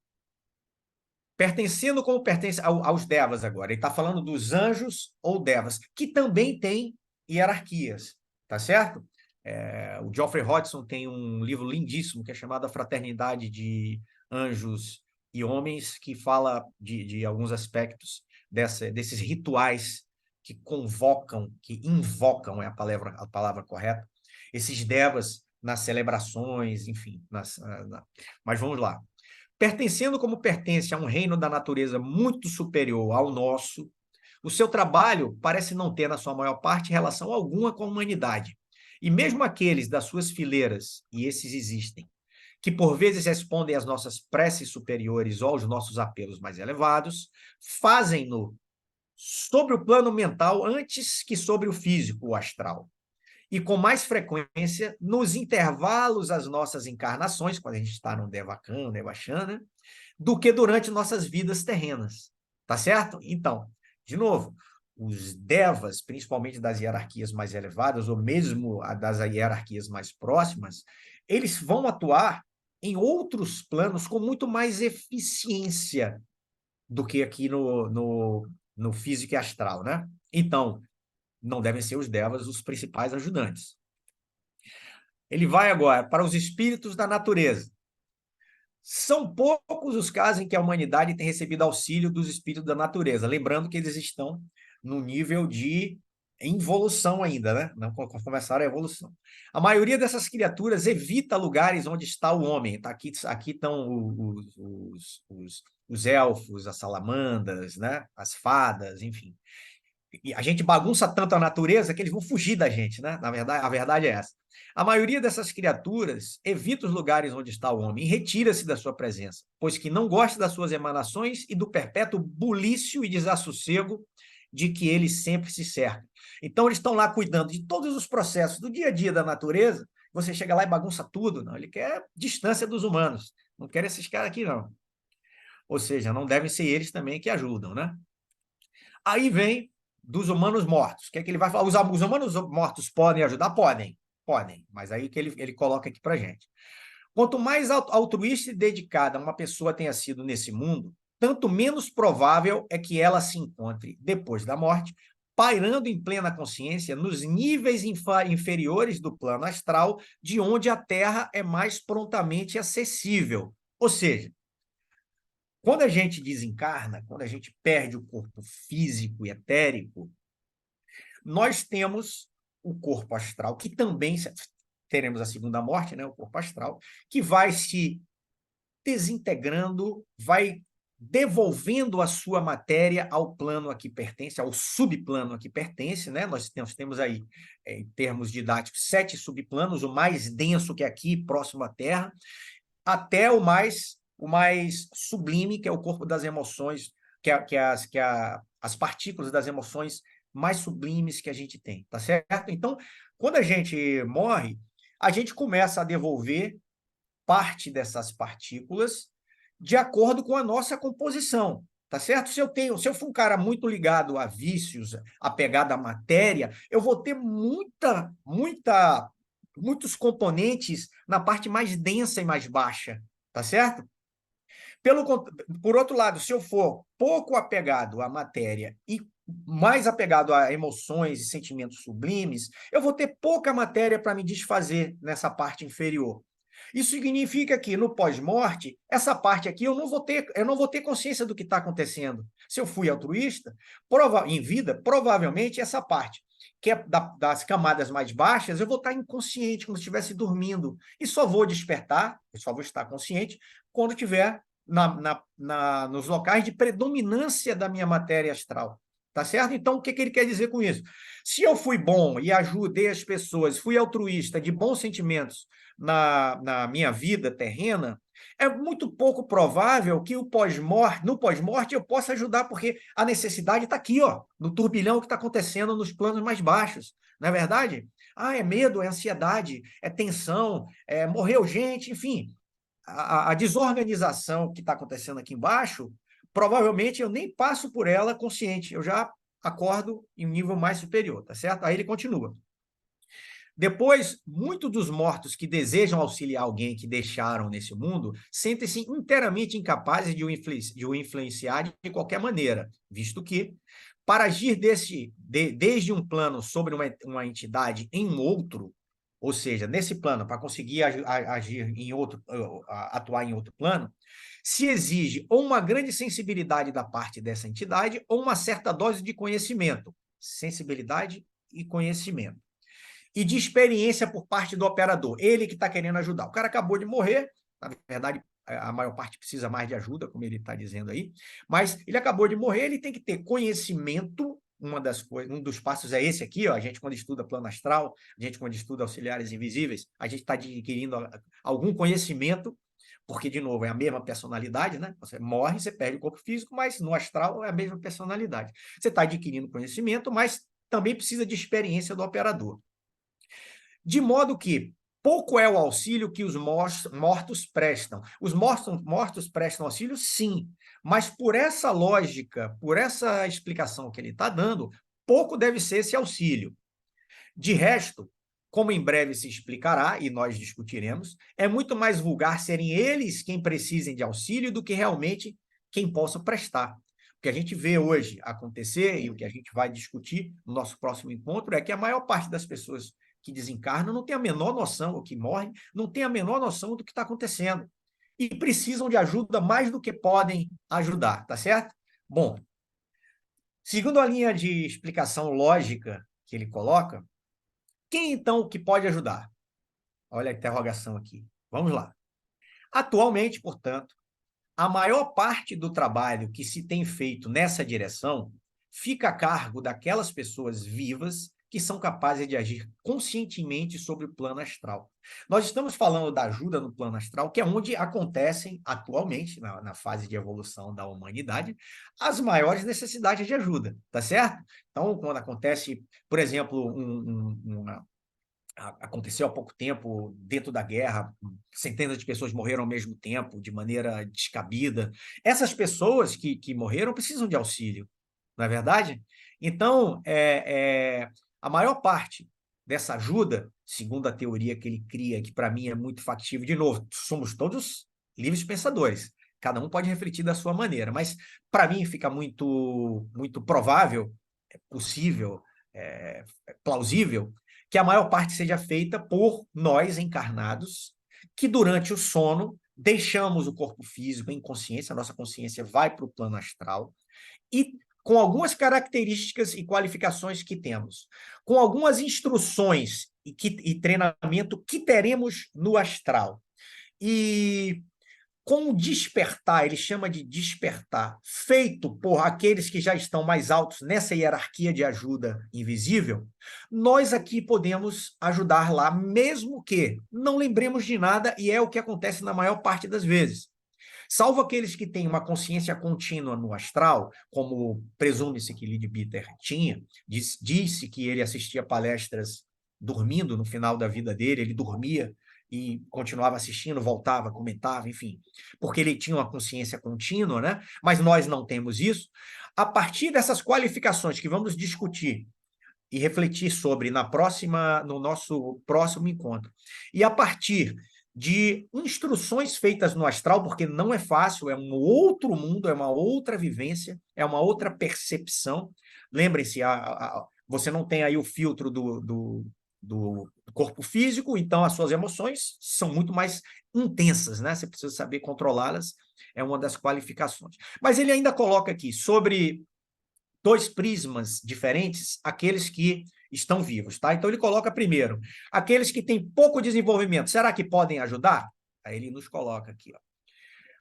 pertencendo como pertence aos devas agora. Ele está falando dos anjos ou devas, que também têm hierarquias, tá certo? O Geoffrey Hodgson tem um livro lindíssimo que é chamado A Fraternidade de Anjos e Homens, que fala de alguns aspectos desses rituais que convocam, que invocam, é a palavra correta, esses devas nas celebrações, enfim. Mas vamos lá. Pertencendo como pertence a um reino da natureza muito superior ao nosso, o seu trabalho parece não ter, na sua maior parte, relação alguma com a humanidade. E mesmo aqueles das suas fileiras, e esses existem, que por vezes respondem às nossas preces superiores ou aos nossos apelos mais elevados, fazem-no sobre o plano mental antes que sobre o físico, o astral. E com mais frequência, nos intervalos das nossas encarnações, quando a gente está no Devachan, Devachana, do que durante nossas vidas terrenas. Tá certo? Então, de novo, os devas, principalmente das hierarquias mais elevadas, ou mesmo das hierarquias mais próximas, eles vão atuar em outros planos com muito mais eficiência do que aqui no físico e astral, né? Então, não devem ser os devas os principais ajudantes. Ele vai agora para os espíritos da natureza. São poucos os casos em que a humanidade tem recebido auxílio dos espíritos da natureza, lembrando que eles estão no nível de involução ainda, né? Não começaram a evolução. A maioria dessas criaturas evita lugares onde está o homem. Tá aqui estão os elfos, as salamandras, né? As fadas, enfim. E a gente bagunça tanto a natureza que eles vão fugir da gente, né? Na verdade, a verdade é essa. A maioria dessas criaturas evita os lugares onde está o homem e retira-se da sua presença, pois que não gosta das suas emanações e do perpétuo bulício e desassossego de que eles sempre se cercam. Então, eles estão lá cuidando de todos os processos do dia a dia da natureza. Você chega lá e bagunça tudo, não. Ele quer distância dos humanos. Não quer esses caras aqui, não. Ou seja, não devem ser eles também que ajudam, né? Aí vem dos humanos mortos. O que é que ele vai falar? Os humanos mortos podem ajudar? Podem, mas aí que ele coloca aqui para a gente. Quanto mais altruísta e dedicada uma pessoa tenha sido nesse mundo, tanto menos provável é que ela se encontre, depois da morte, pairando em plena consciência nos níveis inferiores do plano astral, de onde a Terra é mais prontamente acessível. Ou seja, quando a gente desencarna, quando a gente perde o corpo físico e etérico, nós temos o corpo astral, que também teremos a segunda morte, né, o corpo astral, que vai se desintegrando, vai devolvendo a sua matéria ao plano a que pertence, ao subplano a que pertence, né? Nós temos aí, em termos didáticos, 7 subplanos, o mais denso que é aqui, próximo à Terra, até o mais sublime, que é o corpo das emoções, as partículas das emoções mais sublimes que a gente tem, tá certo? Então, quando a gente morre, a gente começa a devolver parte dessas partículas de acordo com a nossa composição, tá certo? Se eu for um cara muito ligado a vícios, apegado à matéria, eu vou ter muitos componentes na parte mais densa e mais baixa, tá certo? Por outro lado, se eu for pouco apegado à matéria e mais apegado a emoções e sentimentos sublimes, eu vou ter pouca matéria para me desfazer nessa parte inferior. Isso significa que no pós-morte, essa parte aqui eu não vou ter consciência do que está acontecendo. Se eu fui altruísta, em vida, provavelmente essa parte, que é das camadas mais baixas, eu vou estar inconsciente, como se estivesse dormindo. E só vou despertar, eu só vou estar consciente, quando estiver nos locais de predominância da minha matéria astral. Tá certo? Então, o que ele quer dizer com isso? Se eu fui bom e ajudei as pessoas, fui altruísta, de bons sentimentos na minha vida terrena, é muito pouco provável que no pós-morte eu possa ajudar, porque a necessidade está aqui, ó, no turbilhão que está acontecendo nos planos mais baixos. Não é verdade? É medo, é ansiedade, é tensão, morreu gente, enfim. A desorganização que está acontecendo aqui embaixo, provavelmente eu nem passo por ela consciente, eu já acordo em um nível mais superior, tá certo? Aí ele continua. Depois, muitos dos mortos que desejam auxiliar alguém que deixaram nesse mundo sentem-se inteiramente incapazes de o influenciar de qualquer maneira, visto que, para agir desde um plano sobre uma entidade em um outro, ou seja, nesse plano, para conseguir agir em outro, atuar em outro plano, se exige ou uma grande sensibilidade da parte dessa entidade ou uma certa dose de conhecimento, sensibilidade e conhecimento, e de experiência por parte do operador, ele que está querendo ajudar. O cara acabou de morrer, na verdade, a maior parte precisa mais de ajuda, como ele está dizendo aí, mas ele acabou de morrer, ele tem que ter conhecimento. Um dos passos é esse aqui, ó, a gente quando estuda plano astral, a gente quando estuda auxiliares invisíveis, a gente está adquirindo algum conhecimento, porque, de novo, é a mesma personalidade, né? Você morre, você perde o corpo físico, mas no astral é a mesma personalidade. Você está adquirindo conhecimento, mas também precisa de experiência do operador. De modo que pouco é o auxílio que os mortos prestam. Os mortos prestam auxílio, sim, mas por essa lógica, por essa explicação que ele está dando, pouco deve ser esse auxílio. De resto, como em breve se explicará, e nós discutiremos, é muito mais vulgar serem eles quem precisem de auxílio do que realmente quem possa prestar. O que a gente vê hoje acontecer e o que a gente vai discutir no nosso próximo encontro é que a maior parte das pessoas que desencarnam não tem a menor noção, ou que morrem, não tem a menor noção do que está acontecendo. E precisam de ajuda mais do que podem ajudar, tá certo? Bom, segundo a linha de explicação lógica que ele coloca, quem então que pode ajudar? Olha a interrogação aqui. Vamos lá. Atualmente, portanto, a maior parte do trabalho que se tem feito nessa direção fica a cargo daquelas pessoas vivas que são capazes de agir conscientemente sobre o plano astral. Nós estamos falando da ajuda no plano astral, que é onde acontecem atualmente, na fase de evolução da humanidade, as maiores necessidades de ajuda, tá certo? Então, quando acontece, por exemplo, aconteceu há pouco tempo, dentro da guerra, centenas de pessoas morreram ao mesmo tempo, de maneira descabida. Essas pessoas que morreram precisam de auxílio, não é verdade? Então, a maior parte dessa ajuda, segundo a teoria que ele cria, que para mim é muito factível, de novo, somos todos livres pensadores, cada um pode refletir da sua maneira, mas para mim fica muito, muito provável, possível, plausível, que a maior parte seja feita por nós encarnados, que durante o sono deixamos o corpo físico em consciência, a nossa consciência vai para o plano astral, e com algumas características e qualificações que temos, com algumas instruções e treinamento que teremos no astral, e com o despertar, ele chama de despertar, feito por aqueles que já estão mais altos nessa hierarquia de ajuda invisível, nós aqui podemos ajudar lá, mesmo que não lembremos de nada, e é o que acontece na maior parte das vezes. Salvo aqueles que têm uma consciência contínua no astral, como presume-se que Leadbeater tinha, disse que ele assistia palestras dormindo no final da vida dele, ele dormia e continuava assistindo, voltava, comentava, enfim, porque ele tinha uma consciência contínua, né? Mas nós não temos isso. A partir dessas qualificações que vamos discutir e refletir sobre no nosso próximo encontro, e a partir de instruções feitas no astral, porque não é fácil, é um outro mundo, é uma outra vivência, é uma outra percepção. Lembrem-se, você não tem aí o filtro do corpo físico, então as suas emoções são muito mais intensas, né? Você precisa saber controlá-las, é uma das qualificações. Mas ele ainda coloca aqui sobre dois prismas diferentes, aqueles que estão vivos, tá? Então ele coloca primeiro, aqueles que têm pouco desenvolvimento, será que podem ajudar? Aí ele nos coloca aqui, ó.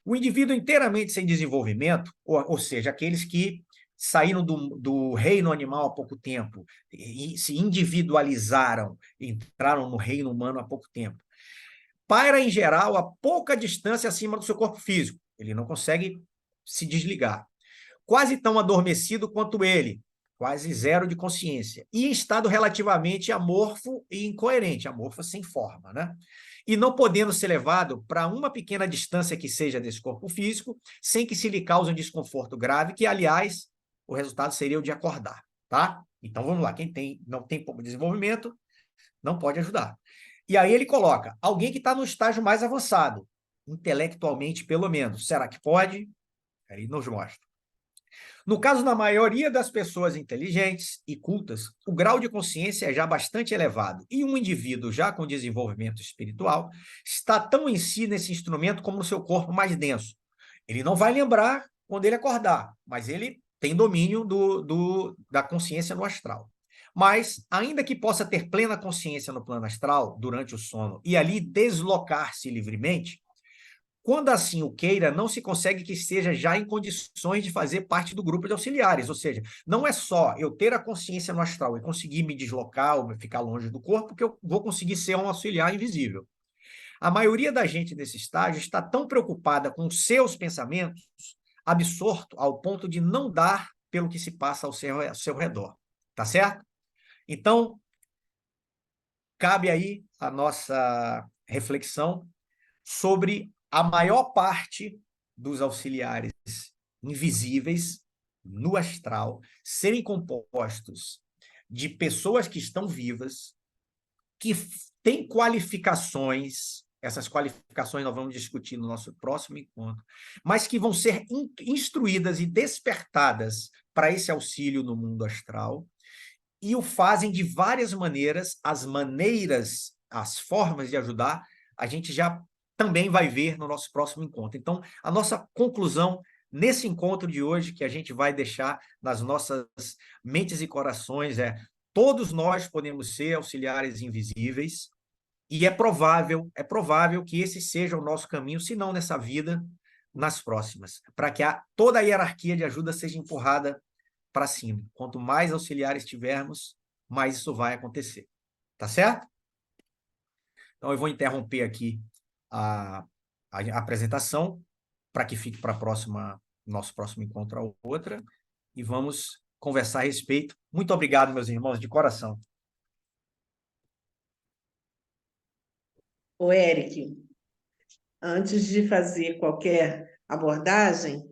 O indivíduo inteiramente sem desenvolvimento, ou seja, aqueles que saíram do reino animal há pouco tempo e se individualizaram, entraram no reino humano há pouco tempo, paira, em geral, a pouca distância acima do seu corpo físico. Ele não consegue se desligar. Quase tão adormecido quanto ele, quase zero de consciência, e em estado relativamente amorfo e incoerente, amorfo sem forma, né? E não podendo ser levado para uma pequena distância que seja desse corpo físico, sem que se lhe cause um desconforto grave, que, aliás, o resultado seria o de acordar, tá? Então, vamos lá, quem não tem pouco desenvolvimento, não pode ajudar. E aí ele coloca, alguém que está no estágio mais avançado, intelectualmente pelo menos, será que pode? Aí nos mostra. No caso da maioria das pessoas inteligentes e cultas, o grau de consciência é já bastante elevado, e um indivíduo já com desenvolvimento espiritual está tão em si nesse instrumento como no seu corpo mais denso. Ele não vai lembrar quando ele acordar, mas ele tem domínio da consciência no astral. Mas, ainda que possa ter plena consciência no plano astral durante o sono e ali deslocar-se livremente, quando assim o queira, não se consegue que esteja já em condições de fazer parte do grupo de auxiliares, ou seja, não é só eu ter a consciência no astral e conseguir me deslocar ou ficar longe do corpo que eu vou conseguir ser um auxiliar invisível. A maioria da gente nesse estágio está tão preocupada com seus pensamentos, absorto ao ponto de não dar pelo que se passa ao seu redor, tá certo? Então, cabe aí a nossa reflexão sobre a maior parte dos auxiliares invisíveis no astral serem compostos de pessoas que estão vivas, que têm qualificações, essas qualificações nós vamos discutir no nosso próximo encontro, mas que vão ser instruídas e despertadas para esse auxílio no mundo astral, e o fazem de várias maneiras, as formas de ajudar, a gente já também vai ver no nosso próximo encontro. Então, a nossa conclusão nesse encontro de hoje, que a gente vai deixar nas nossas mentes e corações, é: todos nós podemos ser auxiliares invisíveis, e é provável que esse seja o nosso caminho, se não nessa vida, nas próximas, para que toda a hierarquia de ajuda seja empurrada para cima. Quanto mais auxiliares tivermos, mais isso vai acontecer. Tá certo? Então, eu vou interromper aqui a apresentação para que fique para nosso próximo encontro a outra, e vamos conversar a respeito. Muito obrigado, meus irmãos, de coração. Ô, Eric, antes de fazer qualquer abordagem,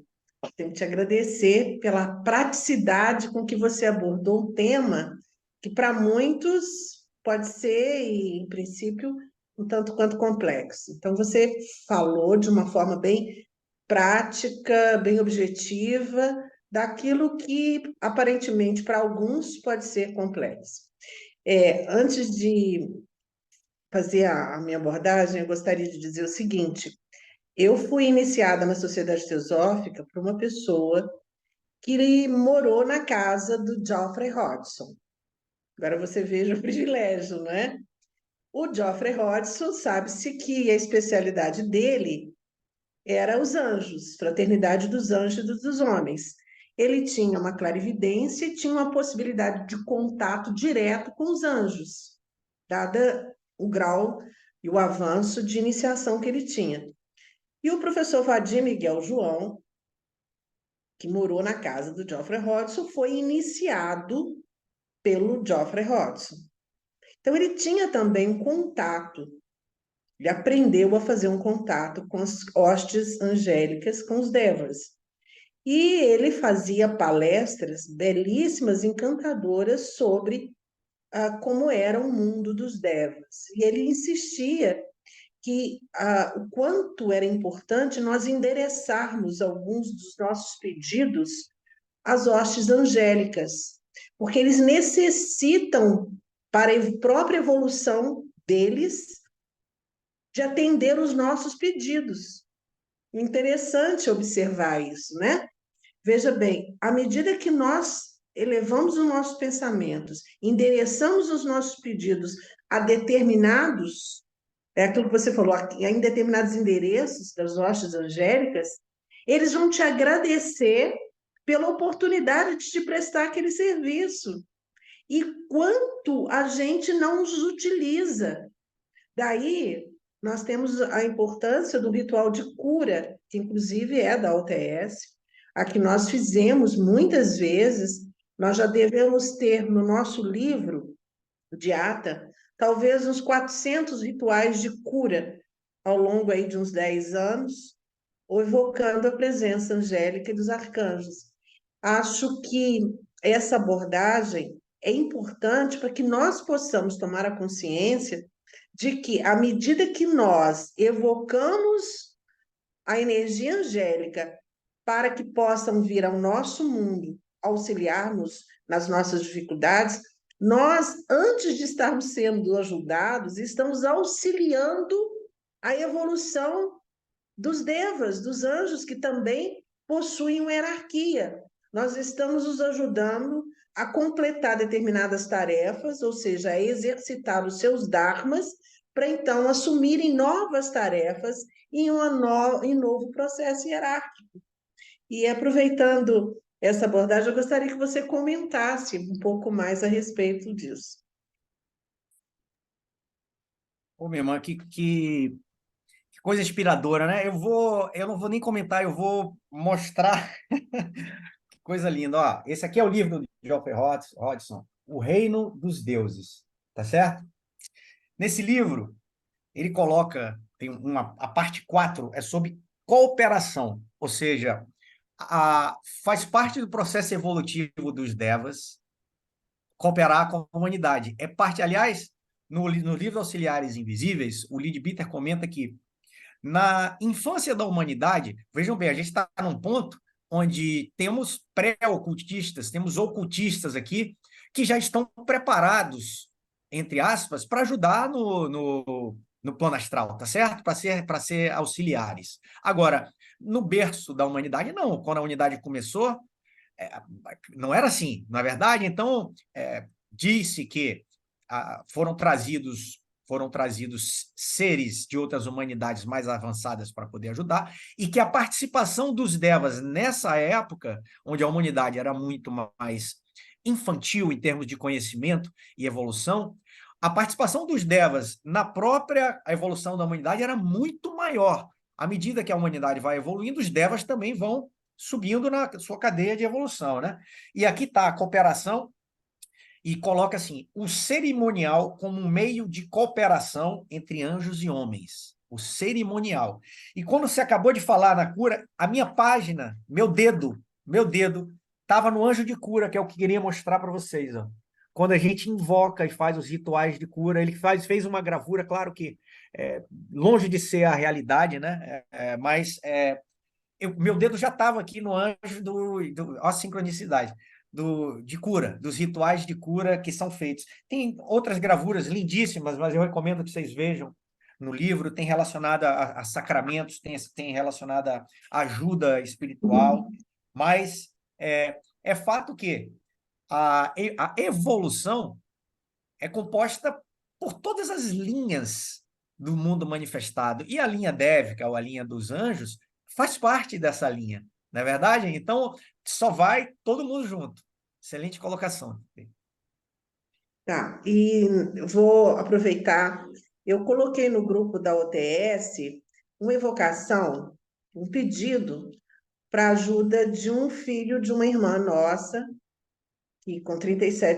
tenho que te agradecer pela praticidade com que você abordou um tema que para muitos pode ser, em princípio, um tanto quanto complexo. Então, você falou de uma forma bem prática, bem objetiva, daquilo que aparentemente para alguns pode ser complexo. Antes de fazer a minha abordagem, eu gostaria de dizer o seguinte: eu fui iniciada na Sociedade Teosófica por uma pessoa que morou na casa do Geoffrey Hodgson. Agora você veja o privilégio, não é? O Geoffrey Hodgson, sabe-se que a especialidade dele era os anjos, fraternidade dos anjos e dos homens. Ele tinha uma clarividência e tinha uma possibilidade de contato direto com os anjos, dada o grau e o avanço de iniciação que ele tinha. E o professor Vadir Miguel João, que morou na casa do Geoffrey Hodgson, foi iniciado pelo Geoffrey Hodgson. Então, ele tinha também um contato, ele aprendeu a fazer um contato com as hostes angélicas, com os devas. E ele fazia palestras belíssimas, encantadoras sobre como era o mundo dos devas. E ele insistia que o quanto era importante nós endereçarmos alguns dos nossos pedidos às hostes angélicas, porque eles necessitam, para a própria evolução deles de atender os nossos pedidos. Interessante observar isso, né? Veja bem, à medida que nós elevamos os nossos pensamentos, endereçamos os nossos pedidos a determinados, é aquilo que você falou, em determinados endereços das hostes angélicas, eles vão te agradecer pela oportunidade de te prestar aquele serviço. E quanto a gente não os utiliza. Daí, nós temos a importância do ritual de cura, que inclusive é da OTS, a que nós fizemos muitas vezes. Nós já devemos ter no nosso livro de ata, talvez uns 400 rituais de cura ao longo aí de uns 10 anos, ou evocando a presença angélica e dos arcanjos. Acho que essa abordagem é importante para que nós possamos tomar a consciência de que, à medida que nós evocamos a energia angélica para que possam vir ao nosso mundo auxiliar-nos nas nossas dificuldades, nós, antes de estarmos sendo ajudados, estamos auxiliando a evolução dos devas, dos anjos, que também possuem uma hierarquia. Nós estamos os ajudando a completar determinadas tarefas, ou seja, a exercitar os seus dharmas, para então assumirem novas tarefas em novo processo hierárquico. E aproveitando essa abordagem, eu gostaria que você comentasse um pouco mais a respeito disso. Ô, minha irmã, que coisa inspiradora, né? Eu não vou nem comentar, eu vou mostrar. Que coisa linda. Ó, esse aqui é o livro do Geoffrey Hodgson, O Reino dos Deuses, tá certo? Nesse livro, ele coloca, a parte 4 é sobre cooperação, ou seja, faz parte do processo evolutivo dos devas cooperar com a humanidade. É parte, aliás, no livro Auxiliares Invisíveis, o Leadbeater comenta que na infância da humanidade, vejam bem, a gente está num ponto onde temos pré-ocultistas, temos ocultistas aqui, que já estão preparados, entre aspas, para ajudar no plano astral, tá certo? Para ser auxiliares. Agora, no berço da humanidade, não. Quando a humanidade começou, não era assim, na verdade. Então, disse que foram trazidos seres de outras humanidades mais avançadas para poder ajudar, e que a participação dos devas nessa época, onde a humanidade era muito mais infantil em termos de conhecimento e evolução, a participação dos devas na própria evolução da humanidade era muito maior. À medida que a humanidade vai evoluindo, os devas também vão subindo na sua cadeia de evolução, né? E aqui está a cooperação, e coloca assim, o cerimonial como um meio de cooperação entre anjos e homens. O cerimonial. E quando você acabou de falar na cura, a minha página, meu dedo, estava no anjo de cura, que é o que queria mostrar para vocês. Ó. Quando a gente invoca e faz os rituais de cura, ele fez uma gravura, claro que longe de ser a realidade, né? Mas meu dedo já estava aqui no anjo ó, a sincronicidade. De cura, dos rituais de cura que são feitos. Tem outras gravuras lindíssimas, mas eu recomendo que vocês vejam no livro, tem relacionada a sacramentos, tem relacionada a ajuda espiritual, mas é fato que a evolução é composta por todas as linhas do mundo manifestado, e a linha dévica, ou a linha dos anjos, faz parte dessa linha, não é verdade? Então, só vai todo mundo junto. Excelente colocação. Tá, e vou aproveitar, eu coloquei no grupo da OTS uma evocação, um pedido para ajuda de um filho de uma irmã nossa, que com 37